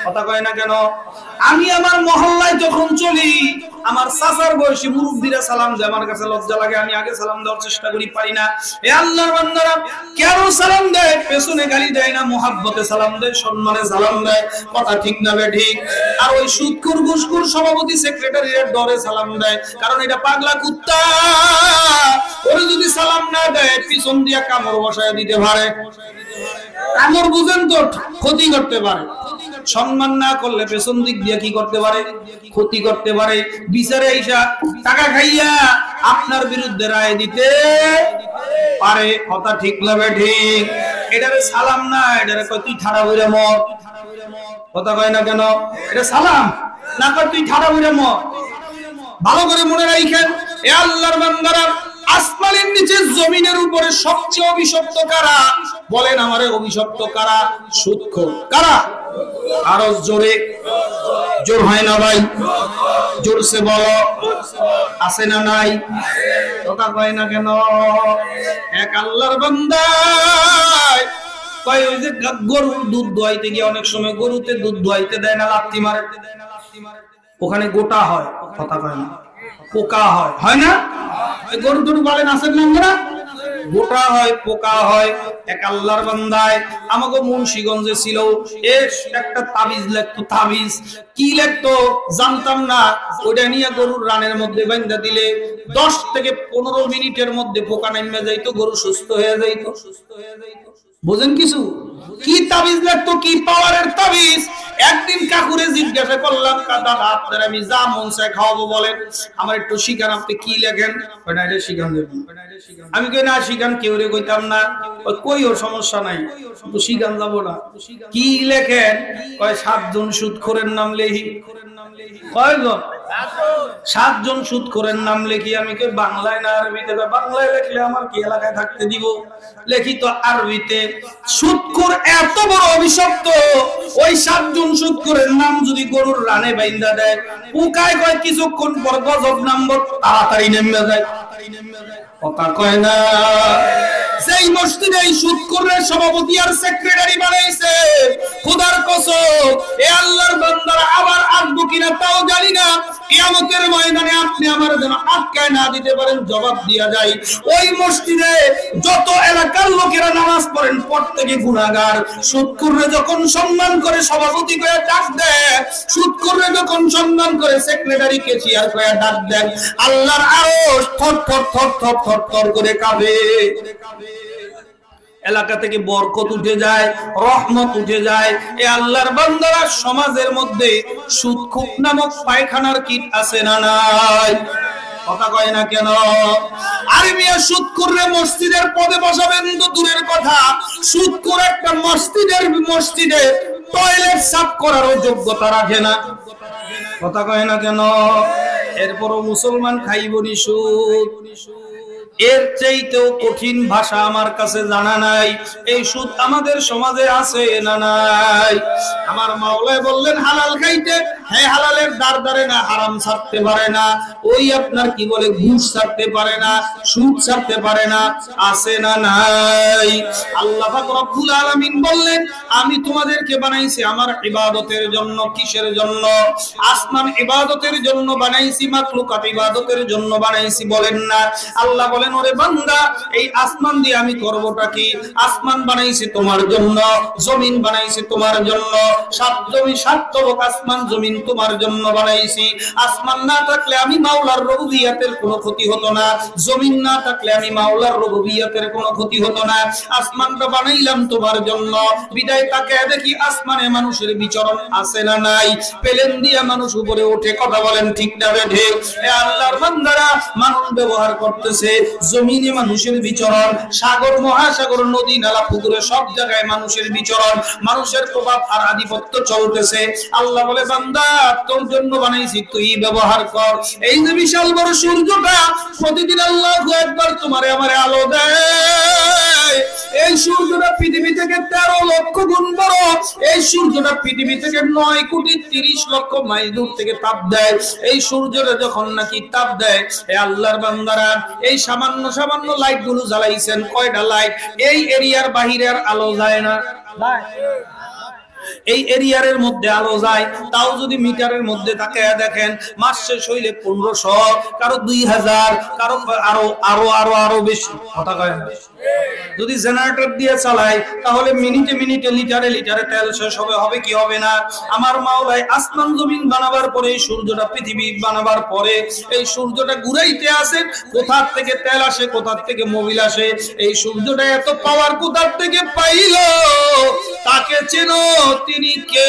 কথা কয় না কেন? আমি আমার মহল্লায় যখন চলি, আমার চাচার বয়সী মুরব্বীরা সালাম দেয়, আমার কাছে লজ্জা লাগে, আমি আগে সালাম দেওয়ার চেষ্টা করি, পারি না। এ আল্লাহর বান্দারা, কেন সালাম দেয়? পেছনে গালি দেয় না, মুহাব্বতে সালাম দেয়, সম্মানে সালাম দেয়। কথা ঠিক না ঠিক? আর ওই সুদখোর ঘুষখোর সভাপতি সেক্রেটারির ডরে সালাম দেয়, কারণ এটা পাগলা কুত্তা, ওরে যদি সালাম না দেয় পিছন দিয়া কামড় বসায় দিতে পারে। কামড় বুঝেন তো, ক্ষতি করতে পারে। সম্মান না করলে পেছন দিক দিয়ে কি করতে পারে? ক্ষতি করতে পারে। বিচারে আইসা টাকা খাইয়া আপনার বিরুদ্ধে রায় দিতে পারে। কথা ঠিক না ঠিক? এটারে সালাম না, এটারে কয় তুই ঠাড়া হইরে মর। কথা কয় না কেন? এটা সালাম না, কয় তুই ঠাড়া হইরে মর। ভালো করে মনে রাখেন, এ আল্লাহর বান্দারা, আসমানের নিচে জমিনের উপরে সবচেয়ে অভিশপ্ত কারা? বলেন আমারে, অভিশপ্ত কারা? সুদখোর। কারা? আরো জোরে, জোর হয় না ভাই? জোরসে বলো, আছে না নাই? কথা কয় না কেন? এক আল্লাহর বান্দা কয়, ওই যে গরুর দুধ দোয়াইতে গিয়ে অনেক সময় গরুতে দুধ দোয়াইতে দেয় না, লাত্তি মারে, ওখানে গোটা হয়। কথা কয় না? পোকা হয়, হয় না? গরু টরু বলেন, আছেন না আমরা? গোটা হয়, পোকা হয়। এক আল্লাহর বান্দায় আমাকে মুন্সিগঞ্জে ছিল, একটা তাবিজ লিখতো। তাবিজ কি লিখতো জানতাম না, ওটা নিয়ে গরুর রানের মধ্যে বাঁধা দিলে 10 থেকে 15 মিনিটের মধ্যে পোকা নেমে যাইতো, গরু সুস্থ হয়ে যাইতো। বুঝেন কিছু? কি তাবিজ লিখতো, কি পাওয়ারের তাবিজ। একদিন কাকুরে জিজ্ঞাসা করলাম, দাদা আপনার আমি যা মন চায় খাওয়াবো, বলেন আমার একটু শিখান, আপনি কি লেখেন? এটা শিখান দেবেন। আমি কই না, শিখান কেউ রে কইতাম না। কই ওর সমস্যা নাই, তো শিখান যাবো না। কি লেখেন? কয় 7 জন সুদখোরের নাম লেখি। কয়জন? 7 জন সুদখোরের নাম লেখি। আমি কই বাংলায় না আরবিতে? বাংলায় লেখলে আমার কি এলাকায় থাকতে দিব? লেখি তো আরবিতে। সুদখোর এত বড় অভিশপ্ত, ওই 7 জন সুদখোরের নাম যদি গরুর রানে বাইন্দা দেয়, পোকায় কয় কিছুক্ষণ পর গজব নামবো, তাড়াতাড়ি নেমে যায়। কথা কয় না? যেই মসজিদে এই সুদখোরের সভাপতি আর সেক্রেটারি বানাইছে, খোদার কসম এ আল্লাহর বান্দারা আবার আসবো কিনা তাও জানি না। কিয়ামতের ময়দানে আপনি আমার জন্য আটকায় না দিতে পারেন, জবাব দিয়া যায় ওই মসজিদে যত এলাকার লোকেরা নামাজ পড়েন প্রত্যেকে গুনাহগার। সুদখোররে যখন সম্মান করে সভাপতি করে ডাক দেয়, সুদখোররে যখন সম্মান করে সেক্রেটারি কেশিয়ার করে ডাক দেন, আল্লাহর আরশ থর থর থর থর থর থর করে কাঁপে। এলাকা থেকে বরকত উঠে যায়, রহমত উঠে যায়। এ আল্লাহর বান্দারা সমাজের মধ্যে সুদখোর নামক পায়খানার কীট আছে না নাই? কথা কয় না কেন? আরে মিয়া সুদখোররে মসজিদের পদে বসাবেন তো দূরের কথা, সুদখোর একটা মসজিদে টয়লেট সাফ করারও যোগ্যতা রাখে না। কথা কয় না কেন? এরপরও মুসলমান খাইবনি সুদ। এর চাইতেও কঠিন ভাষা আমার কাছে জানা নাই। এই সুদ আমাদের সমাজে আছে না নাই? আমার মাওলায় বললেন হালাল খাইতে, হ্যাঁ হালালের দ্বার ধরে না, হারাম ছাড়তে পারে না। ওই আপনার কি বলে ঘুষ ছাড়তে পারে না, সুদ ছাড়তে পারে না, আছে না নাই? আল্লাহ পাক রব্বুল আলামিন বললেন আমি তোমাদেরকে বানাইছি আমার ইবাদতের জন্য। কিসের জন্য? আসমান ইবাদতের জন্য বানাইছি, মাখলুকাত ইবাদতের জন্য বানাইছি বলেন না? আল্লাহ বলেন ওরে বান্দা এই আসমান দিয়ে আমি করবটা কি? আসমান বানাইছি তোমার জন্য, জমিন বানাইছি তোমার জন্য, সাত তবক আসমান জমিন তোমার জন্য বানাইছি। আসমান না থাকলে আমি মাওলার রুবুবিয়তের কোনো ক্ষতি হতো না, জমিন না থাকলে আমি মাওলার রুবুবিয়তের কোনো ক্ষতি হতো না। আসমানটা বানাইলাম তোমার জন্য, বিদায় তাকে দেখি আসমানে মানুষের বিচরণ আছে না নাই? প্লেন দিয়ে মানুষ উপরে ওঠে, কথা বলেন ঠিক না বেঠে? এ আল্লাহর বান্দারা মানুষ ব্যবহার করতেছে, জমিনে মানুষের বিচরণ, সাগর মহাসাগর নদী নালা পুকুরে সব জায়গায় মানুষের বিচরণ, মানুষের প্রভাব আর আধিপত্য চলতেছে। আল্লাহ বলে বান্দা তোর জন্য বানাইছি, তুই ব্যবহার কর। এই যে বিশাল বড় সূর্যটা প্রতিদিন আল্লাহু আকবার তোমারে আমারে আলো দেয়। এই সূর্যটা পৃথিবী থেকে 13 লক্ষ গুণ বড়। এই সূর্যটা পৃথিবী থেকে 9,30,00,000 মাইল দূর থেকে তাপ দেয়। এই সূর্যটা যখন নাকি তাপ দেয়, এ আল্লাহর বান্দারা এই সামান্য লাইট গুলো জ্বালাইছেন, কয়টা লাইট? এই এরিয়ার বাহিরের আলো যায় না, এই এরিয়ার মধ্যে আলো যায়। তাও যদি মিটারের মধ্যে তাকায়া দেখেন, মাস শেষ হইলে 1500, কারো 2000, কারো আরো বেশি। কথা কয় না? যদি জেনারেটর দিয়ে চালাই তাহলে মিনিটে লিটারে তেল শেষ হবে কি হবে না? আমার মাওলাই আসমান জমিন বানাবার পরে, এই সূর্যটা পৃথিবী বানাবার পরে এই সূর্যটা ঘুরাইতে আসেন। কোথার থেকে তেল আসে, কোথার থেকে মোবিল আসে? এই সূর্যটা এত পাওয়ার কোথার থেকে পাইল? তাকে চেনো? তিনি কে?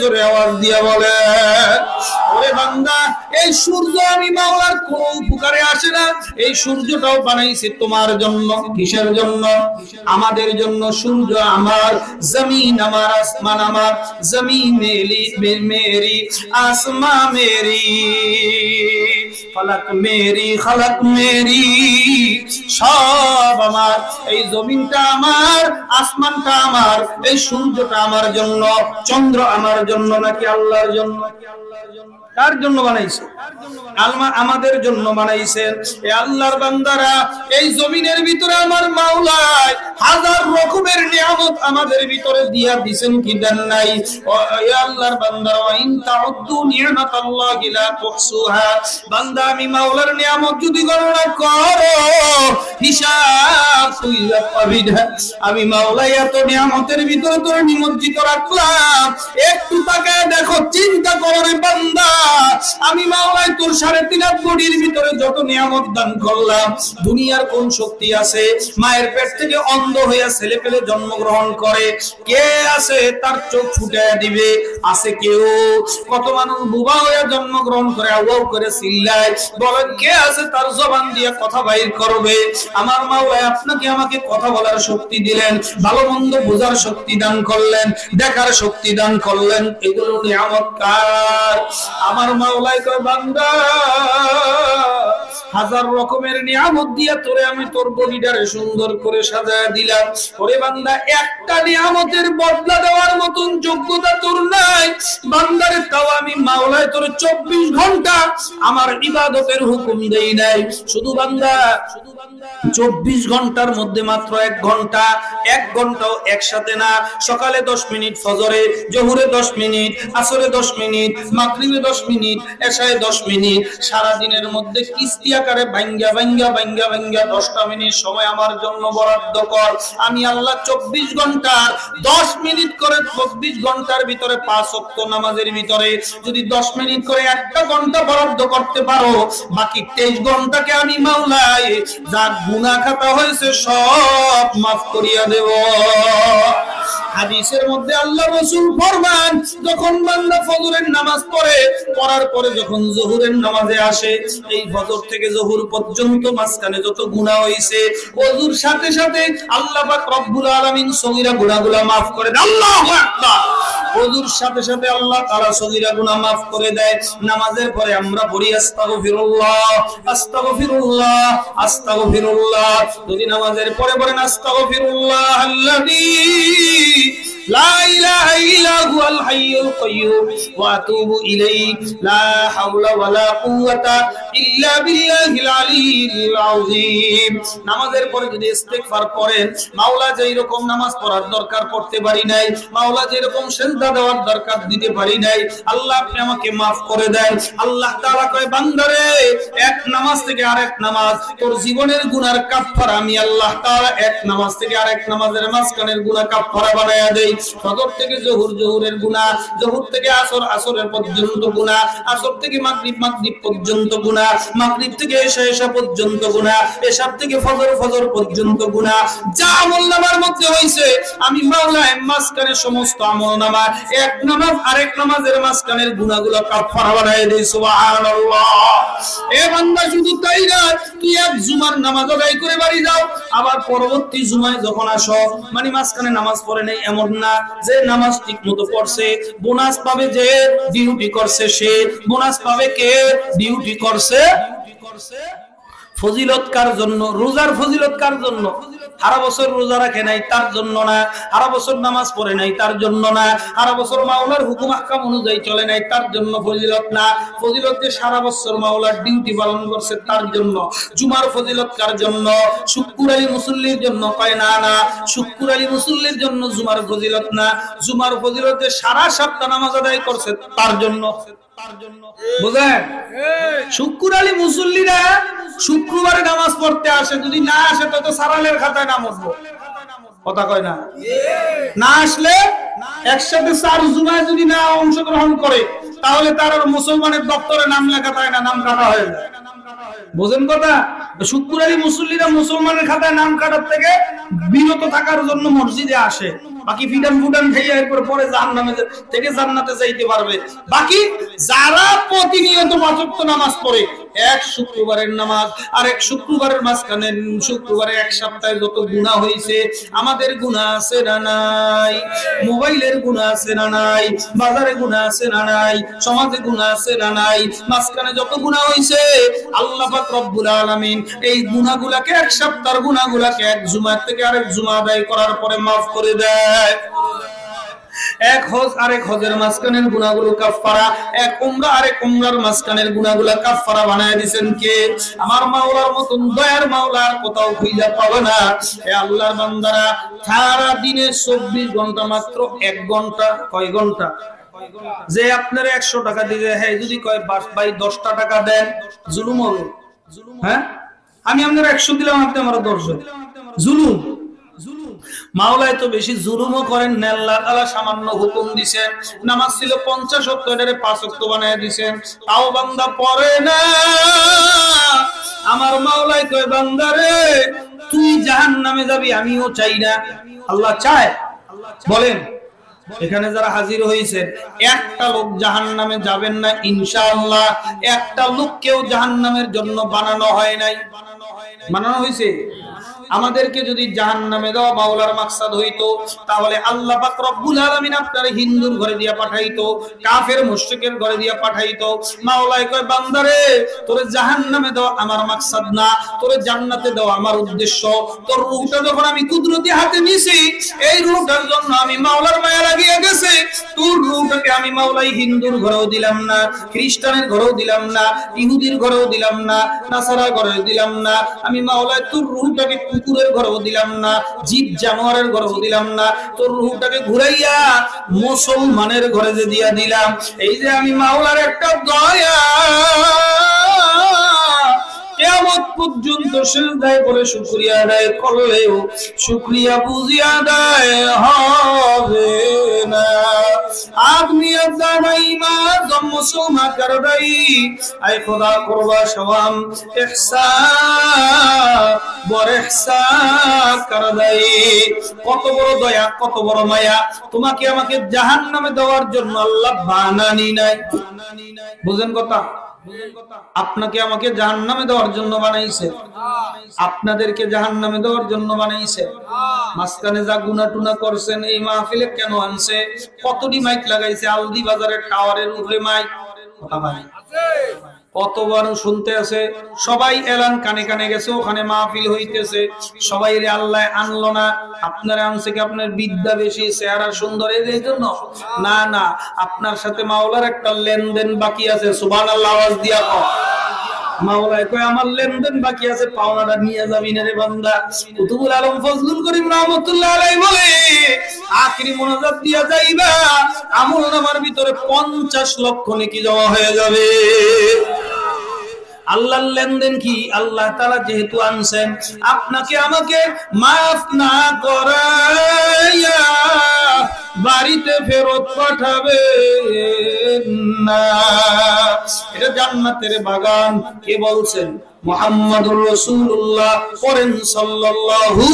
জোরে আওয়াজ দিয়ে বলে। ওরে বান্দা এই সূর্য আমি মাওলার কোনো উপকারে আসে না। এই সূর্যটাও বানাইছে তোমার জন্য। কিসের জন্য? আমাদের জন্য। সূর্য আমার, জমিন আমার, আসমান আমার। জমিন মেরি, আসমা মেরি, ফলক মেরি, খলক মেরি, সব আমার। এই জমিনটা আমার, আসমানটা আমার, এই সূর্যটা আমার জন্য, চন্দ্র আমার জন্য নাকি আল্লাহর জন্য? কার জন্য বানাইছে? আমাদের জন্য বানাইছেন। এ আল্লাহর বান্দারা এই জমিনের ভিতরে আমার মাওলাই হাজার রকমের নিয়ামত আমাদের ভিতরে দিয়া দিবেন কি দেন নাই? এ আল্লাহর বান্দারা ইন তাউদ্দু নি'মাতাল্লাহি লা তুহসুহা। বান্দা আমি মাওলার নিয়ামত যদি গণনা করো হিসাব কইরা পাবি না। আমি মাওলাই এত নিয়ামতের ভিতরে তোর নিমজ্জিত রাখলাম, একটু তাকায় দেখো, চিন্তা করো রে বান্দা। আমি মাওলাই তোর 3.5 কোটির ভিতরে যত নিয়ামত দান করলাম, দুনিয়ার কোন শক্তি আছে মায়ের পেট থেকে অন্ধ হইয়া ছেলে পেলে জন্মগ্রহণ করে? কে আছে তার চোখ ফুটে দিবে? আছে কেউ? কত মানুষ বুবা হইয়া জন্মগ্রহণ করে আওয়াও করে চিল্লায়, বলেন কে আছে তার জবান দিয়ে কথা বাইর করবে? আমার মাওলাই আপনাকে আমাকে কথা বলার শক্তি দিলেন, ভালো মন্দ বোঝার শক্তি দান করলেন, দেখার শক্তি দান করলেন। এগুলো নিয়ামত কার? আমার মাওলাই কয় বান্দা হাজার রকমের নিয়ামত দিয়া তোরে আমি তোর বডিটারে সুন্দর করে সাজায় দিলাম। ওরে বান্দা একটা নিয়ামতের বদলা দেওয়ার মতন যোগ্যতা তোর নাই। বান্দারে তাও আমি মাওলাই তোর 24 ঘন্টা আমার ইবাদতের হুকুম দেই নাই। শুধু বান্দা 24 ঘন্টার মধ্যে মাত্র 1 ঘন্টা, 1 ঘন্টাও একসাথে না, সকালে 10 মিনিট, ফজরে জোহরে 10 মিনিট, আসরে 10 মিনিট, মাগরিবে 10 মিনিট, এশায় 10 মিনিট, সারা দিনের মধ্যে কিস্তি আকারে ভাঙ্গা 10টা মিনিট সময় আমার জন্য বরাদ্দ কর। আমি আল্লাহ 24 ঘন্টার 10 মিনিট করে 24 ঘন্টার ভিতরে 5 ওয়াক্ত নামাজের ভিতরে যদি 10 মিনিট করে 1টা ঘন্টা বরাদ্দ করতে পারো, বাকি 23 ঘন্টাকে আমি মাওলাই যা গুনাহ খাতা হয়েছে সব মাফ করিয়া দেব। হাদিসের মধ্যে আল্লাহ রাসূল ফরমান, যখন বান্দা ফজরের নামাজ পড়ার পরে যখন যোহরের নামাজে আসে, এই ফজর থেকে যোহর পর্যন্ত মাঝখানে যত গুনাহ হইছে, ওযুর সাথে সাথে আল্লাহ পাক রব্বুল আলামিন সগীরা গুনাহগুলো maaf করে দেয়। আল্লাহু আকবার। ওযুর সাথে সাথে আল্লাহ তাআলা সগীরা গুনাহ maaf করে দেয়। নামাজের পরে আমরা পড়ি আস্তাগফিরুল্লাহ, আস্তাগফিরুল্লাহ, আস্তাগফিরুল্লাহ। যদি নামাজের পরে পড়েন আস্তাগফিরুল্লাহ আল্লাযী লা ইলাহা ইল্লা হুয়াল হাইয়ুল কাইয়্যুম ওয়া আতুবু ইলাইহি লা হাওলা ওয়ালা কুওয়াতা ইল্লা বিল্লাহিল আলিয়্যিল আযীম। নামাজের পরে যদি ইস্তিগফার পড়েন, মাওলা যেই রকম নামাজ পড়ার দরকার পড়তে পারি নাই, মাওলা যেই রকম সিজদা দেওয়ার দরকার দিতে পারি নাই, আল্লাহ আপনি আমাকে maaf করে দেন। আল্লাহ তাআলা কয়, বান্দারে এক নামাজ থেকে আরেক নামাজ তোর জীবনের গুনার কাফারা আমি আল্লাহ তাআলা এক নামাজ থেকে আরেক নামাজের মাঝখানের গুনাহ কাফারা বানায়া দেই। ফজর থেকে যোহর, যোহরের গুনাহ, যোহর থেকে আসর, আসরের পর্যন্ত গুনাহ, আসর থেকে মাগরিব, মাগরিব পর্যন্ত গুনাহ, মাগরিব থেকে এশা, এশা পর্যন্ত গুনাহ, এশা থেকে ফজর, ফজর পর্যন্ত গুনাহ। যা আমলনামার মধ্যে হইছে আমি মাওলা মাঝখানে সমস্ত আমলনামা এক নামাজ আরেক নামাজের মাঝখানের গুনাহগুলো কাফারা বানায়া দেই। সুবহানাল্লাহ। এ বান্দা শুধু তাই না, তুই এক জুমার নামাজ আদায় করে বাড়ি যাও, আবার পরবর্তী জুমায় যখন আসো, মানে মাঝখানে নামাজ পড়ে নাই এমন না, যে নামাজ ঠিকমতো পড়ছে বোনাস পাবে, যে ডিউটি করছে সে বোনাস পাবে, কে ডিউটি করছে। ফজিলত কার জন্য? রোজার ফজিলত কার জন্য? সারা বছর রোজা রাখে নাই তার জন্য না, সারা বছর নামাজ পড়ে নাই তার জন্য না, সারা বছর মাওলার হুকুম আহকাম অনুযায়ী চলে নাই তার জন্য ফজিলত না। ফজিলত যে সারা বছর মাওলার ডিউটি পালন করছে তার জন্য। জুমার ফজিলত কার জন্য? শুক্র আলী মুসল্লির জন্য। কয় না না, শুক্র আলী মুসল্লির জন্য জুমার ফজিলত না। জুমার ফজিলত যে সারা সপ্তাহ নামাজ আদায় করছে তার জন্য। বুঝলেন? শুক্র আলী মুসল্লিরা শুক্রবারে নামাজ পড়তে আসে, যদি না আসে তো সারালের খাতায় নাম উঠবো। কথা কয় না? না আসলে একসাথে 4 জুমায় যদি না অংশগ্রহণ করে, তাহলে তার মুসলমানের দপ্তরে নাম লেখা থাকে না, নাম কাটা হয়ে যায়। বুঝেন কথা? শুক্র আলী মুসল্লিরা মুসলমানের খাতায় নাম কাটার থেকে বিরত থাকার জন্য মসজিদে আসে। বাকি ফিটান ফুটান খেয়ে এরপর পরে জাহান্নামে থেকে জান্নাতে যাইতে পারবে। বাকি যারা প্রতিনিয়ত 5 ওয়াক্ত নামাজ পড়ে, এক শুক্রবারের নামাজ আর এক শুক্রবারের মাঝখানে শুক্রবারে এক সপ্তাহে যত গুনাহ হইছে, আমাদের গুনাহ আছে না নাই, মোবাইলের গুনাহ আছে না নাই, বাজারে গুনাহ আছে না নাই, সমাজে গুনাহ আছে না নাই, মাঝখানে যত গুনাহ হইছে আল্লাহ পাক রব্বুল আলামিন এই গুনাহগুলোকে, এক সপ্তাহের গুনাহগুলোকে এক জুমা থেকে আরেক জুমা আদায় করার পরে maaf করে দেয়। এক হজ আরেক হজের মাঝখানের গুনাহগুলো কাফারা, এক উমরা আরেক উমরার মাঝখানের গুনাহগুলো কাফারা বানায় দিবেন কে? আমার মাওলার মতন দয়ার মাওলার কোথাও খুঁজে পাবে না। হে আল্লাহর বান্দারা, সারা দিনে 24 ঘন্টা মাত্র 1 ঘন্টা, কয় ঘন্টা? যে আপনারা 100 টাকা দিবে, হ্যাঁ যদি কয় ভাই 10টা টাকা দেন, জুলুম হবে। হ্যাঁ, আমি আপনারা 100 দিলাম, আপনি আমার 10 দেন, জুলুম। মাওলা তো বেশি জুলুমও করেন না। আল্লাহ তাআলা সামান্য হুকুম দিবেন, নামাজ ছিল 50 ওয়াক্ত, এটারে 5 ওয়াক্ত বানায় দিবেন, তাও বান্দা পড়ে না। আমার মাওলাই কয়, বান্দারে তুই জাহান্নামে যাবি আমিও চাই না। আল্লাহ চায়? বলেন এখানে যারা হাজির হয়েছেন, একটা লোক জাহান্নামে যাবেন না ইনশাআল্লাহ। একটা লোককেও জাহান্নামের জন্য বানানো হয় নাই, বানানো হয়েছে। আমাদেরকে যদি জাহান্নামে দেওয়া মাওলার মাকসাদ হইতো, তাহলে আল্লাহ পাক রব্বুল আলামিন আপনার হিন্দুর ঘরে দিয়া পাঠাইতো, কাফের মুশরিকের ঘরে দিয়া পাঠাইতো। মাওলাই কয়, বান্দারে তোরে জাহান্নামে দেওয়া আমার মাকসাদ না, তোরে জান্নাতে দেওয়া আমার উদ্দেশ্য। তোর রূহটা যখন আমি কুদরতি হাতে নিছি, এই রূহটার জন্য আমি মাওলার মায়া লাগিয়ে গেছে, তোর রূহটাকে আমি মাওলাই হিন্দুর ঘরেও দিলাম না, খ্রিস্টানের ঘরেও দিলাম না, ইহুদির ঘরেও দিলাম না, নাসারার ঘরেও দিলাম না, আমি মাওলাই তোর রূহটাকে কুকুরের ঘরেও দিলাম না, জীব জানোয়ারের ঘরেও দিলাম না, তোর রূহটাকে ঘুরাইয়া মুসলমানের ঘরে যে দিয়া দিলাম। এই যে আমি মাওলার একটা দয়া, কিয়ামত পর্যন্ত সিজদায় পড়ে শুকরিয়া আদায় করলেও শুকরিয়া বুঝিয়া আদায় হবে না। आदमी अज़ानाई मा मुसलमान कर दई आय खुदा कुर्बा शवाम इहसान बर इहसान कर दई। কত বড় দয়া, কত বড় মায়া, তোমাকে আমাকে জাহান্নামে দেওয়ার জন্য আল্লাহ বানানি নাই। বুঝেন কথা? আপনাকে আমাকে জাহান্নামে দেওয়ার জন্য বানাইছে, আপনাদেরকে জাহান্নামে দেওয়ার জন্য বানাইছে। মাঝখানে যা গুনাহ টুনা করছেন এই মাহফিলে কেন আনছে? কতটি মাইক লাগাইছে, আলদি বাজারের টাওয়ারের উপরে মাইক, কথা ভাই কতবার শুনতে আছে, সবাই এলান কানে কানে গেছে, ওখানে মাহফিল হইতেছে, সবাই রে আল্লাহ আনলো না। আপনারা আনছে কি আপনার বিদ্যা বেশি, চেহারা সুন্দর এই জন্য? না না, আপনার সাথে মাওলার একটা লেনদেন বাকি আছে। সুবহানাল্লাহ আওয়াজ দিয়া কও। মাওলায় কয় আমার লেনদেন বাকি আছে, পাওনাটা নিয়ে যাবি না রে বান্দা। কুতুবুল আলম ফজলুল করিম রাহমাতুল্লাহ আলাইহি বলে আখেরি মুনাজাত দিয়া যাইবা, আমলনামার ভিতরে 50 লক্ষ নেকি জমা হয়ে যাবে। আল্লাহর লেনদেন কি? আল্লাহ তাআলা যেহেতু আনছেন, আপনাকে আমাকে মাফ না করাইয়া বাড়িতে ফেরত পাঠাবেন না। এটা জান্নাতের বাগান। কে বলছেন? মুহাম্মাদুর রাসূলুল্লাহ পড়েন সাল্লাল্লাহু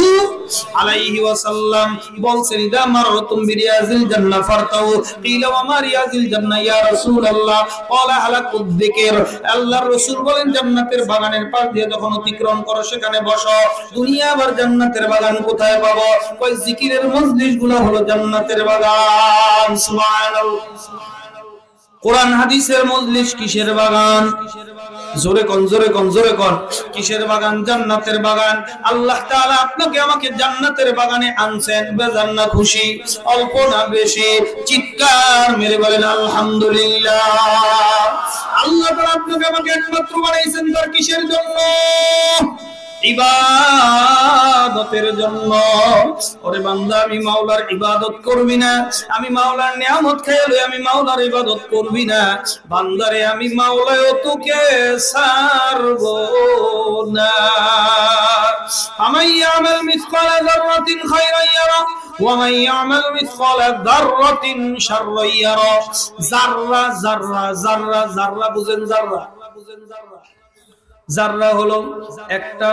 আলাইহি ওয়াসাল্লাম বলছেন, ইদা মারতুম বিরিয়াজিল জান্নাহ ফারতাউ কিলা ওয়া মা রিয়াজিল জান্নাহ ইয়া রাসূলুল্লাহ ক্বালা হালাকুদ যিকির। আল্লাহর রাসূল বলেন, জান্নাতের বাগানের পাশ দিয়ে যখন অতিক্রম করো সেখানে বসো। দুনিয়া আর জান্নাতের বাগান কোথায় পাবো? কই জিকিরের মজলিসগুলো হলো জান্নাতের বাগান। সুবহানাল্লাহ। কোরআন হাদিসের মজলিস কিসের বাগান? জোরে কোন, জোরে কোন, জোরে কোন। কিসের বাগান? জান্নাতের বাগান। আল্লাহ তাআলা আপনাকে আমাকে জান্নাতের বাগানে আনছেন। বেজান না খুশি? অল্প না বেশি? চিৎকার মেরে বলেন আলহামদুলিল্লাহ। আল্লাহ তাআলা আপনাকে আমাকে একমাত্র বানাইছেন তার কিসের জন্য? ইবাদতের জন্য। ওরে বান্দা, আমি মাওলার ইবাদত করবি না, আমি মাওলার নিয়ামত খাইলে আমি মাওলার ইবাদত করবি না, বান্দারে আমি মাওলায় তোকে ছাড়ব না। আমান ইয়ামাল মিসকালা যাররাতিন খায়রান ইয়ারা ওয়া মান ইয়ামাল মিসকালা যাররাতিন শাররান ইয়ারা। যাররা যাররা যাররা যাররা বুঝেন? যাররা জাররা হলো একটা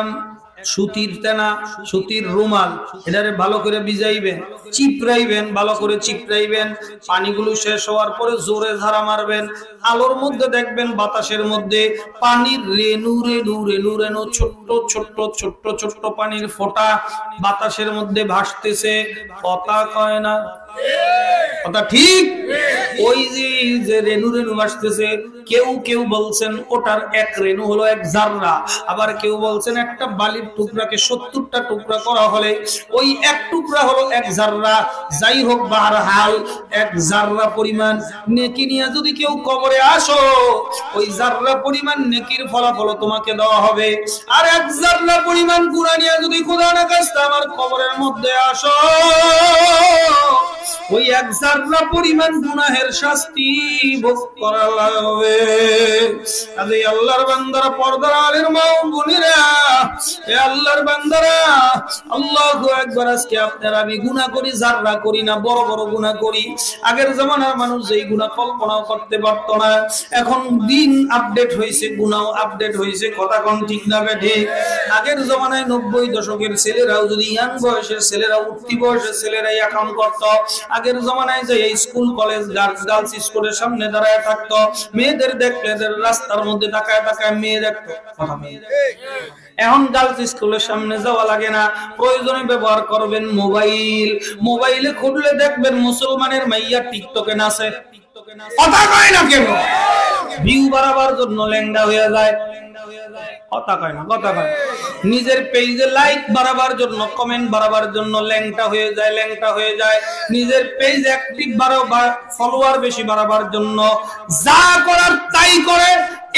সুতির তেনা, সুতির রুমাল। এটারে ভালো করে ভিজাইবেন, চিপড়াইবেন, ভালো করে চিপড়াইবেন। পানিগুলো শেষ হওয়ার পরে জোরে ঝাড়া মারবেন। আলোর মধ্যে দেখবেন বাতাসের মধ্যে পানির রেণু রেণু রেণু রেণু ছোট্ট ছোট্ট ছোট্ট ছোট্ট পানির ফোঁটা বাতাসের মধ্যে ভাসতেছে। কথা কয় না? কথা ঠিক? ওই যে রেণু রেণু ভাসতেছে, কেউ কেউ বলছেন ওটার এক রেণু হলো এক জাররা, আবার কেউ বলছেন একটা বালির টুকরাকে 70টা টুকরা করা হলে ওই এক টুকরা হলো এক জাররা। যাই হোক, বাহরহাল এক জাররা পরিমাণ নেকি নিয়ে যদি কেউ কবরে আসো, ওই জাররা পরিমাণ নেকির ফলাফল তোমাকে দেওয়া হবে। আর এক জাররা পরিমাণ গুনাহ নিয়ে যদি খোদা না খাস্তা আমার কবরের মধ্যে আসো, ওই এক জাররা পরিমাণ গুনাহের শাস্তি ভোগ করা লাগবে। আরে আল্লাহর বান্দারা, পর্দার আলের মা ও বোনেরা, এ আল্লাহর বান্দারা, আল্লাহু আকবার। আজকে আপনারা আমি গুনাহ করি, জাররা করি না, বড় বড় গুনাহ করি। আগের জামানার মানুষ এই গুনাহ কল্পনাও করতে পারতো না। এখন দিন আপডেট হয়েছে, গুনাহ আপডেট হয়েছে। কথা কোন ঠিক না বেঠে? আগের জামানায় 90 দশকের ছেলেরাও যদি ইয়াং বয়সের ছেলেরা, উঠতি বয়সের ছেলেরা ইয়া কাম করত। আগের জমানায় যে স্কুল কলেজ গার্লস স্কুলের সামনে দাঁড়ায় থাকতো, মেয়েদের দেখলে রাস্তার মধ্যে তাকায় তাকায় মেয়ে দেখতো। এখন গার্লস স্কুলের সামনে যাওয়া লাগে না, প্রয়োজনে ব্যবহার করবেন মোবাইল। মোবাইলে খুললে দেখবেন মুসলমানের মাইয়া টিকটকে নাচে। কথা কয় না কেন? ভিউ বাড়াবার জন্য ল্যাংড়া হয়ে যায়, কথা কয় না, কথা কয়। নিজের পেজে লাইক বাড়াবার জন্য, কমেন্ট বাড়াবার জন্য ল্যাংটা হয়ে যায়, ল্যাংটা হয়ে যায়। নিজের পেজ অ্যাক্টিভ বাড়াবার, ফলোয়ার বেশি বাড়াবার জন্য যা করার তাই করে।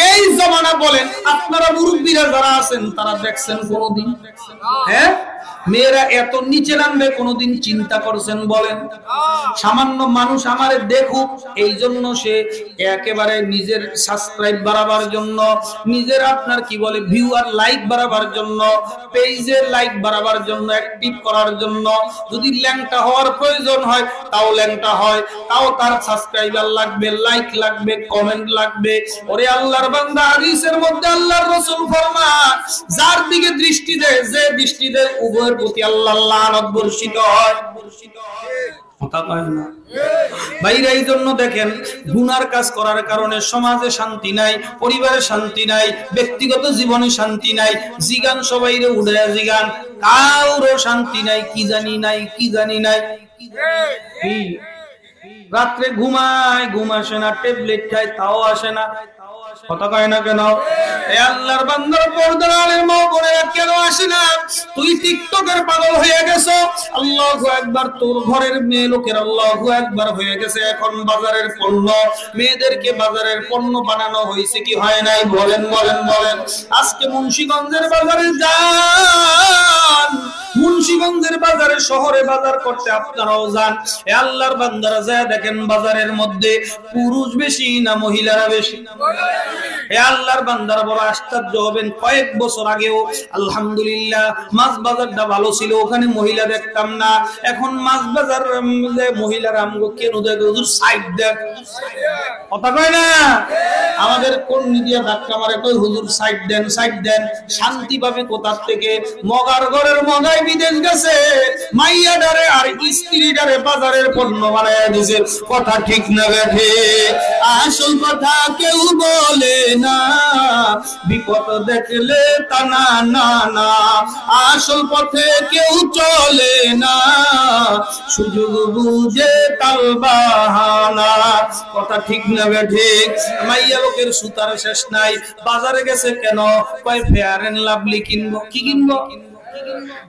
এই জমানা বলেন আপনারা মুরব্বীরা যারা আছেন তারা দেখছেন কোনদিন? হ্যাঁ, মেয়েরা এত নিচে নামবে কোনদিন চিন্তা করছেন বলেন? সামান্য মানুষ আমারে দেখুক এই জন্য সে একেবারে নিজের সাবস্ক্রাইব বাড়াবার জন্য, নিজের আপনার কি বলে ভিউ আর লাইক বাড়াবার জন্য, পেজের লাইক বাড়াবার জন্য, অ্যাক্টিভ করার জন্য যদি ল্যাংটা হওয়ার প্রয়োজন হয় তাও ল্যাংটা হয়, তাও তার সাবস্ক্রাইবার লাগবে, লাইক লাগবে, কমেন্ট লাগবে। ওরে আল্লাহর বান্দা, হাদিসের মধ্যে আল্লাহর রাসূল ফরমান যার দিকে দৃষ্টি দেয়, যে দৃষ্টি দেয় উভয়ের প্রতি আল্লাহর লানত বর্ষিত হয়। কথা কয় না ভাইরা? এই জন্য দেখেন গুনার কাজ করার কারণে সমাজে শান্তি নাই, পরিবারে শান্তি নাই, ব্যক্তিগত জীবনে শান্তি নাই। জিগান সবাইরে উড়াইয়া জিগান, কারো শান্তি নাই, কি জানি নাই, কি জানি নাই। রাত্রে ঘুমায়, ঘুম আসে না, ট্যাবলেট খায় তাও আসে না, কথা কয় না কেন? এ আল্লাহর বান্দার পর্দার আলের মা বোনেরা কেন আসে না? তুই টিকটকের পাগল হয়ে গেছো, আল্লাহু আকবার। তোর ঘরের মেয়ে লোকের আল্লাহু আকবার হয়ে গেছে। এখন বাজারের পণ্য, মেয়েদেরকে বাজারের পণ্য বানানো হয়েছে কি হয় নাই? বলেন বলেন বলেন। আজকে মুন্সিগঞ্জের বাজারে যান, মুন্সিগঞ্জের বাজারে, শহরে বাজার করতে আপনারাও যান। এ আল্লাহর বান্দারা যায় দেখেন বাজারের মধ্যে পুরুষ বেশি না মহিলারা বেশি? এ আল্লাহর বান্দারা বড় আশ্চর্য হবেন। কয়েক বছর আগেও আলহামদুলিল্লাহ মাছ বাজারটা ভালো ছিল, ওখানে মহিলা দেখতাম না। এখন মাছ বাজার মহিলারা আমগো কেন দেখে হুজুর সাইড দেন, কথা কয় না? আমাদের কোন মিডিয়া ধাক্কা মারে, কই হুজুর সাইড দেন, সাইড দেন। শান্তি পাবে কোথার থেকে? মগার ঘরের মগাই বিদেশ গেছে, মাইয়া ডারে আর স্ত্রী ডারে বাজারের পণ্য বানায় দিছে। কথা ঠিক না বেঠে? আসল কথা কেউ বলে না, বিপদ দেখলে টানা না না। আসল পথে কেউ চলে না, সুযোগ বুঝে তাল বাহানা। কথা ঠিক না বেঠে? মাইয়া লোকের সুতার শেষ নাই, বাজারে গেছে কেন? কয় ফেয়ার এন্ড লাভলি কিনবো। কি কিনবো?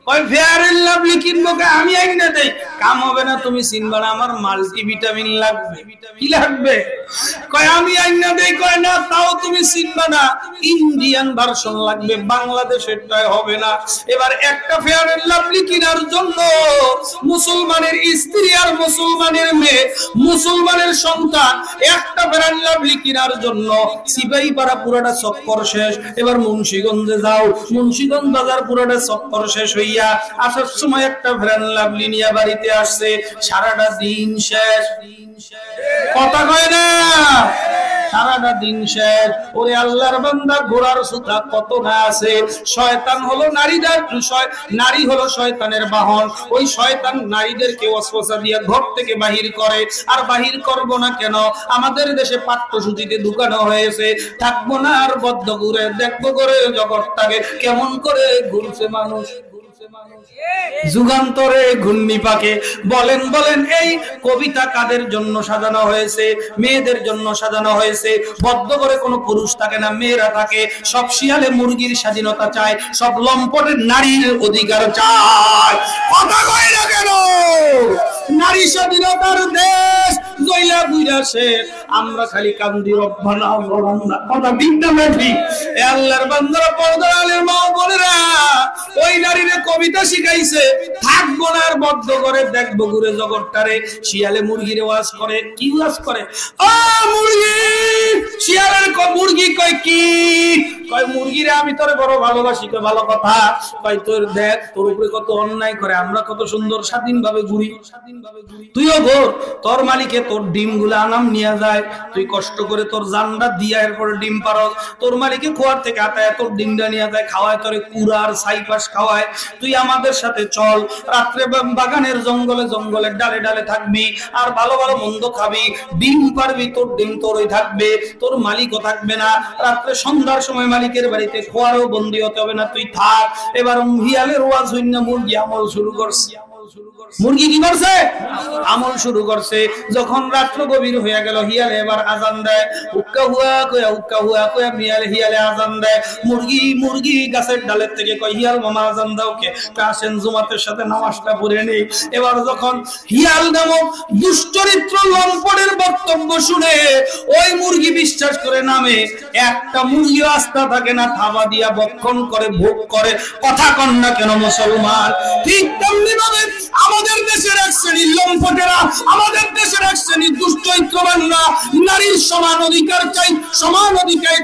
কয় ফেয়ার এন্ড লাভলি কিনবো। আমি আইনা দেই, কাম হবে না, তুমি চিনবা না, আমার মাল্টিভিটামিন লাগবে। কি লাগবে? কয় আমি আইনা দেই। কয় না, তাও তুমি চিনবা না, ইন্ডিয়ান ভার্সন লাগবে, বাংলাদেশেরটাই হবে না। এবার একটা ফেয়ার এন্ড লাভলি কেনার জন্য মুসলমানের স্ত্রী আর মুসলমানের মেয়ে, মুসলমানের সন্তান একটা ফেয়ার এন্ড লাভলি কেনার জন্য সিপাহীপাড়া পুরাটা চক্কর শেষ। এবার মুন্সিগঞ্জে যাও, মুন্সিগঞ্জ বাজার পুরাটা চক্কর শেষ হইয়া আসার সময় একটা ফেয়ার এন্ড লাভলি নিয়ে বাড়িতে আসছে, সারাটা দিন শেষ। কথা কয় না? সারাটা দিন শেষ। ওরে আল্লাহর বান্দা, ঘোড়ার সুতা কত না আছে। শয়তান হলো নারীদের, নারী হলো শয়তানের বাহন। ওই শয়তান নারীদেরকে ওয়াসওয়াসা দিয়ে ঘর থেকে বাহির করে। আর বাহির করব না কেন? আমাদের দেশে পাঠ্যসূচিতে ঢুকানো হয়েছে, থাকবো না আর বদ্ধ ঘুরে দেখবো করে জগৎটাকে কেমন করে ঘুরছে মানুষ। যুগান্তরে ঘূর্ণি পাকে। বলেন বলেন, এই কবিতা কাদের জন্য সাজানো হয়েছে? মেয়েদের জন্য সাজানো হয়েছে। বদ্ধ করে কোনো পুরুষ থাকে না, মেয়েরা থাকে। সব শিয়ালে মুরগির স্বাধীনতা চায়, সব লম্পটের নারীর অধিকার চায়। কথা কয় না কেন? নারী স্বাধীনতার দেশ জয়লা বুইরাছে, আমরা খালি কান্দি রব্বানা রব্বানা। কথা ঠিক না ঠিক? এ আল্লাহর বান্দারা, পর্দার আলের মা বোনেরা, ওই নারীরে কবিতা শিখাইছে, থাকবো না আর বদ্ধ করে দেখবো ঘুরে জগৎটারে। শিয়ালে মুরগিরে ওয়াজ করে। কি ওয়াজ করে? ও মুরগি, শিয়ালের মুরগি কয় কি? কয় মুরগিরে আমি তোরে বড় ভালোবাসি। কয় ভালো কথা। কয় তোর দেখ, তোর উপরে কত অন্যায় করে, আমরা কত সুন্দর স্বাধীনভাবে ঘুরি। তুইও ঘোর, তোর মালিকে তোর ডিম গুলা আনাম নিয়ে যায়, তুই কষ্ট করে তোর জানটা দিয়া এরপরে ডিম পারস। তোর মালিকে খোয়ার থেকে আতায় তোর ডিমটা নিয়ে যায়, খাওয়ায় তোরে কুড়ার ছাইপাশ খাওয়ায়। তুই আমাদের সাথে চল, রাত্রে বাগানের জঙ্গলে জঙ্গলে ডালে ডালে থাকবি, আর ভালো ভালো মন্দ খাবি, ডিম পারবি, তোর ডিম তোরই থাকবে, তোর মালিকও থাকবে না। রাত্রে সন্ধ্যার সময় মালিকের বাড়িতে খোয়ারও বন্দি হতে হবে না, তুই থাক। এবার হিয়ালের ওয়াজ হইনা মুরগি আমল শুরু করছি। মুরগি কি করছে? আমল শুরু করছে। যখন রাত্র গভীর হয়ে গেল, হিয়ালে এবার আজান দেয়, হুক্কা হুয়া কয়া হিয়ালে আজান দেয়। মুরগি গাছের ডালের থেকে কয়, হিয়াল মামা আজান দাও কে? আসেন জুমাতের সাথে নামাজটা পড়ে নেই। এবার যখন হিয়াল নামক দুশ্চরিত্র লম্পটের বক্তব্য শুনে ওই মুরগি বিশ্বাস করে নামে। একটা মুরগিও আস্থা থাকে না, থাবা দিয়া বক্ষণ করে, ভোগ করে। কথা কন না কেন মুসলমান? ঠিক তেমনি ভাবে আমাদের দেশের এক শ্রেণীর লম্পটেরা, আমাদের দেশের এক শ্রেণীর দুশ্চরিত্রবানরা নারীর সমান অধিকার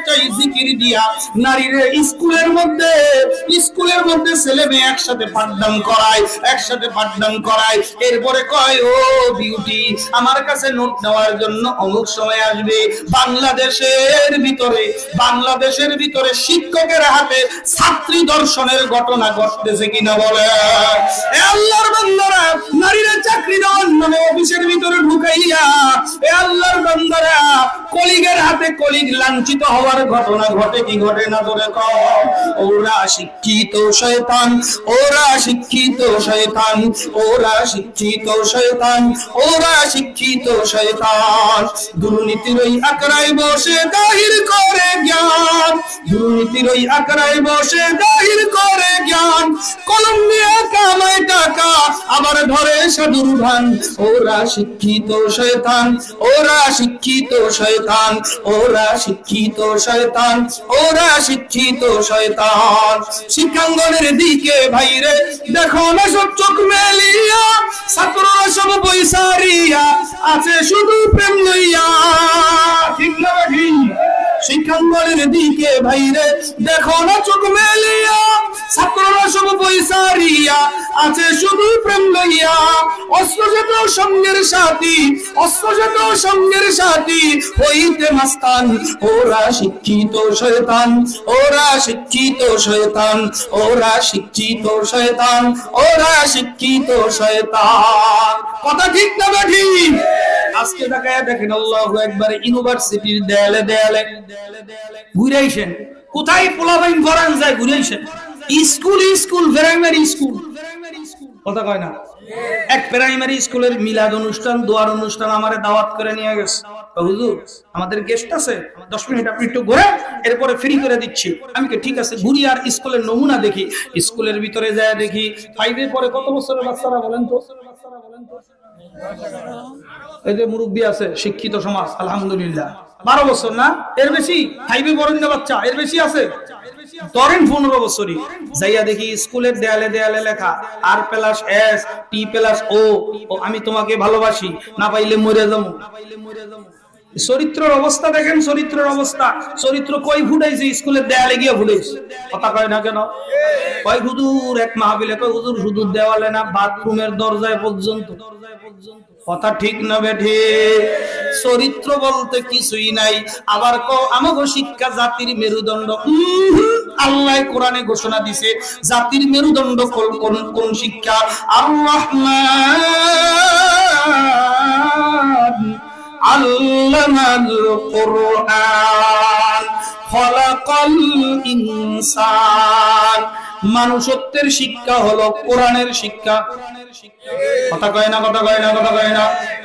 চাই জিকির দিয়া নারীর স্কুলের মধ্যে ছেলে মেয়ে একসাথে পাঠদান করায়। এরপরে কয়, ও বিউটি, আমার কাছে নোট নেওয়ার জন্য অমুক সময় আসবে। বাংলাদেশের ভিতরে শিক্ষকের হাতে ছাত্রী দর্শনের ঘটনা ঘটতেছে কিনা বলে? আল্লাহর বান্দারা, নারীরা চাকরি দেওয়ার নামে অফিসের ভিতরে ঢুকাইয়া, আল্লাহর বান্দারা কলিগের হাতে কলিগ লাঞ্ছিত হওয়ার ঘটনা ঘটে কি ঘটে না? ধরে কম, ওরা শিক্ষিত শয়তান, ওরা শিক্ষিত শয়তান, ওরা শিক্ষিত শয়তান, ওরা শিক্ষিত শয়তান। দুর্নীতির ওই আকড়ায় বসে দাহির করে জ্ঞান, দুর্নীতির ওই আকড়ায় বসে দাহির করে জ্ঞান। কলম নিয়ে কামায় টাকা, আবার ধরে সাধুর ভান। ওরা শিক্ষিত শয়তান, ওরা শিক্ষিত শয়তান, ওরা শিক্ষিত শয়তান, ওরা শিক্ষিত শয়তান। শিক্ষাঙ্গনের দিকে ভাইরে দেখো না সব চোখ মেলিয়া, ছাত্ররা সব বৈসারিয়া আছে শুধু প্রেম লইয়া। ঠিক না ভাই? শিক্ষাঙ্গনের দিকে ভাইরে দেখো না চোখ মেলিয়া, ছাত্ররা সব বৈসারিয়া আছে শুধু প্রেম লইয়া। অস্ত্রজাত সঙ্গের সাথী হইতে মাস্তান। ওরা শিক্ষিত শয়তান, ওরা শিক্ষিত শয়তান, ওরা শিক্ষিত শয়তান, ওরা শিক্ষিত শয়তান। কথা ঠিক না ঠিক? আজকে তাকায়া দেখেন, আল্লাহু আকবার, ইউনিভার্সিটির দেয়ালে ঘুরাইছেন। কোথায় পোলাপাইন ফরান যায়? ঘুরাইছেন স্কুল প্রাইমারি স্কুল। কথা কয় না? এক প্রাইমারি স্কুলের মিলাদ অনুষ্ঠান, দোয়ার অনুষ্ঠান আমারে দাওয়াত করে নিয়ে গেছে। হুজুর, আমাদের গেস্ট আছে, 10 মিনিট আপনি একটু ঘুরে, এরপরে ফ্রি করে দিচ্ছি। আমি ঠিক আছে ঘুরি, আর স্কুলের নমুনা দেখি। স্কুলের ভিতরে যায় দেখি 5 পরে কত বছরের বাচ্চারা বলেন তো? এই যে মুরব্বী আছে, শিক্ষিত সমাজ, আলহামদুলিল্লাহ, 12 বছর না এর বেশি। 5 পড়েন না বাচ্চা, এর বেশি আছে। ধরেন 15 বছরই। যাইয়া দেখি স্কুলের দেয়ালে লেখা R+S T+O, আমি তোমাকে ভালোবাসি, না পাইলে মরে যাবো। চরিত্রের অবস্থা দেখেন, চরিত্র কই ফুটাইছে? স্কুলের দেয়ালে গিয়ে ফুটাইছে। কথা কয় না কেন? কয় হুজুর, এক মাহফিলে কয় হুজুর শুধু দেওয়ালে না, বাথরুমের দরজায় পর্যন্ত। কথা ঠিক না বেঠে? চরিত্র বলতে কিছুই নাই। আবার আমাকে শিক্ষা জাতির মেরুদণ্ড। আল্লাহ কোরআনে ঘোষণা দিছে, জাতির মেরুদণ্ড কোন শিক্ষা? আর-রহমান আল্লামাল কুরআন খলাকাল ইনসান। মানুষত্বের শিক্ষা হলো কোরআনের শিক্ষা। কথা কয় না?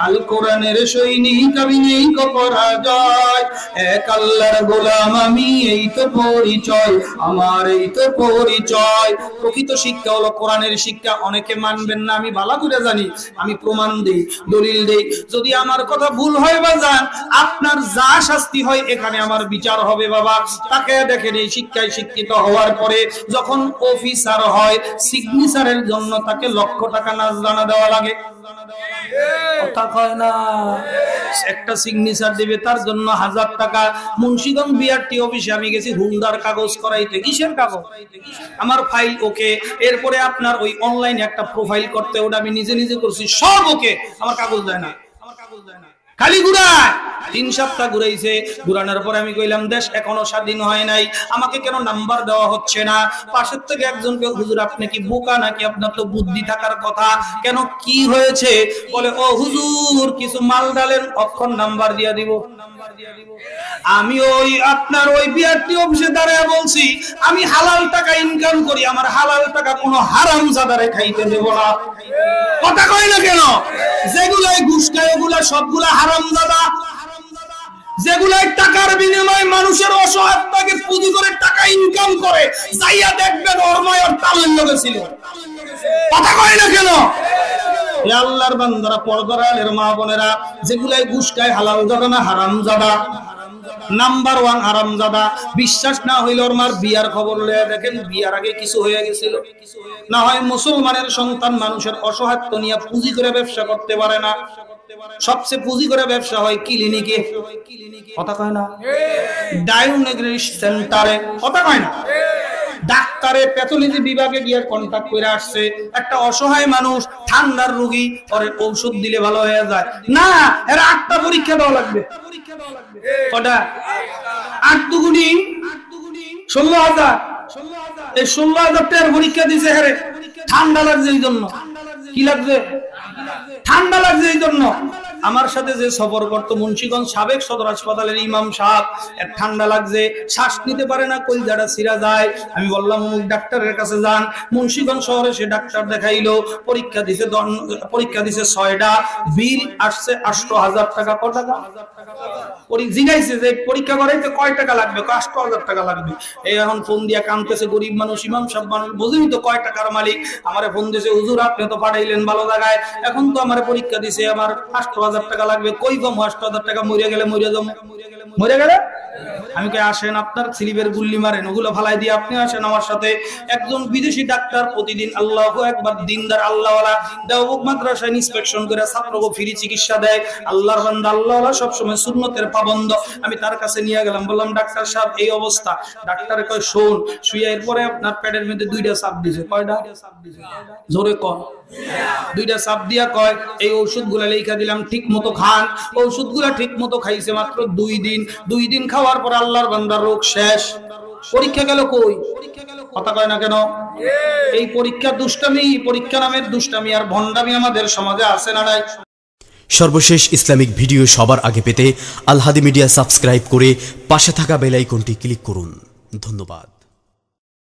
আল কোরআনের সৈনিক আমি, নেই পরাজয়। এক আল্লাহর গোলাম আমি, এই তো পরিচয় আমার, এই তো পরিচয়। প্রকৃত শিক্ষা হলো কোরআনের শিক্ষা। অনেকে মানবেন না, আমি ভালো করে জানি। আমি প্রমাণ দেই, দলিল দেই। যদি আমার কথা ভুল হয় বা জান, আপনার যা শাস্তি হয় এখানে আমার বিচার হবে বাবা। তাকে দেখেন, এই শিক্ষায় শিক্ষিত হওয়ার পরে যখন অফিসার হয়, সিগনেচারের জন্য তাকে লক্ষ টাকা নাজরানা দেওয়া লাগে। কথা কয় না? একটা সিগনেচার দিবে, তার জন্য 1000 টাকা। মুন্সিগঞ্জ বিআরটি অফিসে আমি গেছি হুন্ডার কাগজ করাইতে। কিসের কাগজ? আমার ফাইল ওকে। এরপরে আপনার ওই অনলাইনে একটা প্রোফাইল করতে, ওটা আমি নিজে করছি, সব ওকে। আমার কাগজ দেয় না, খালি ঘুরায়। 3 সপ্তাহ ঘুরাইছে। ঘুরানোর পরে আমি কইলাম, দেশ এখনো স্বাধীন হয় নাই, আমাকে কেন নাম্বার দেওয়া হচ্ছে না? পাশের থেকে একজনকে, হুজুর আপনি কি বোকা নাকি? আপনার তো বুদ্ধি থাকার কথা, কেন কি হয়েছে? বলে, ও হুজুর, কিছু মাল ডালেন, অক্ষর নাম্বার দিয়া দিব। আমি ওই আপনার ওই বিআরটি অফিসে দাঁড়ায় বলছি আমি হালাল টাকা ইনকাম করি, আমার হালাল টাকা কোনো হারামজাদারে খাইতে দেব না। কথা কয় না কেন? যেগুলাই ঘুষ খায় ওগুলা সবগুলা হারামজাদা। যেগুলাই টাকার বিনিময়ে মানুষের অসহায়তাকে পুঁজি করে টাকা ইনকাম করে, যাইয়া দেখবেন ওর মায়ের তালের লগে ছিল। কথা কয় না কেন? আল্লাহর বান্দারা, পর্দার আলের মা বোনেরা, যেগুলাই ঘুষ খায় হালালজাদা না হারামজাদা? নাম্বার 1 হারামজাদা। বিশ্বাস না হইলে ওর মার বিয়ার খবর লয়ে দেখেন, বিয়ার আগে কিছু হয়ে গেছিল। না হয় মুসলমানের সন্তান মানুষের অসহায়ত্ব নিয়ে পুঁজি করে ব্যবসা করতে পারে না। সবচেয়ে পুঁজি করে ব্যবসা হয় ক্লিনিকে। কথা কয় না? ডায়াগনস্টিক সেন্টারে। কথা কয় না? ডাক্তারে প্যাথোলজি বিভাগে গিয়ে কন্টাক্ট করে আসছে, একটা অসহায় মানুষ ঠান্ডার রোগী, ওরে ঔষধ দিলে ভালো হয়ে যায় না, এর 8টা পরীক্ষা দেওয়া লাগবে। কটা? 8 দুগুনি 16,000। এই 16,000 টাকার পরীক্ষা দিছে। হ্যাঁ, ঠান্ডা লাগছে এই জন্য। কি লাগছে? ঠান্ডা লাগছে এই জন্য। আমার সাথে যে সফর করতো মুন্সিগঞ্জ সাবেক সদর হাসপাতালের ইমাম সাহেব, এর ঠান্ডা লাগছে, শ্বাস নিতে পারে না, কলজাটা ছিঁড়া যায়। আমি বললাম অমুক ডাক্তারের কাছে যান। মুন্সিগঞ্জ শহরে সে ডাক্তার দেখাইলো, পরীক্ষা দিছে 6টা, বিল আসছে 8,000 টাকা। কত টাকা? জিজ্ঞাসা যে পরীক্ষা করাইতে কয় টাকা লাগবে? 8,000 টাকা লাগবে। এই এখন ফোন দিয়া কাঁদতেছে, গরিব মানুষ, ইমাম সাহেব মানুষ, বুঝিনি তো কয় টাকার মালিক। আমারে ফোন দিয়েছে, হুজুর আপনি তো পাঠাইলেন ভালো জায়গায়, এখন তো আমার পরীক্ষা দিছে, আমার 8,000 টাকা লাগবে। কই কম 8,000 টাকা? মরে গেলে মরে যাবো। মরে গেলে আমি কে আসেন, আপনার স্লিপের গুল্লি মারেন, ওগুলো ফালাই দিয়ে আপনি আসেন আমার সাথে। একজন বিদেশি ডাক্তার প্রতিদিন আল্লাহু আকবার দিনদার আল্লাহওয়ালা দেওবন্দ মাদ্রাসায় ইন্সপেকশন করে ছাত্রকে ফ্রি চিকিৎসা দেয়। আল্লাহর বান্দা আল্লাহওয়ালা সবসময় সুন্নতের পাবন্দ। আমি তার কাছে নিয়ে গেলাম, বললাম ডাক্তার সাহেব এই অবস্থা। ডাক্তার কয় শোন, শুয়ে এরপরে আপনার পেটের মধ্যে 2টা চাপ দিছে। কয়টা? জোরে কর। 2টা চাপ দিয়া কয় এই ওষুধগুলা লেখা দিলাম, ঠিক মতো খান। ওষুধগুলা ঠিক মতো খাইছে মাত্র 2 দিন খাওয়ার পর আল্লাহর বান্দার রোগ শেষ। পরীক্ষা গেল কই? কথা কয় না কেন? এই পরীক্ষা দুষ্টামি, পরীক্ষা নামের দুষ্টামি আর ভণ্ডামি আমাদের সমাজে আছে না নাই? সর্বশেষ ইসলামিক ভিডিও সবার আগে পেতে আল হাদি মিডিয়া সাবস্ক্রাইব করে পাশে থাকা বেল আইকনটি ক্লিক করুন। ধন্যবাদ।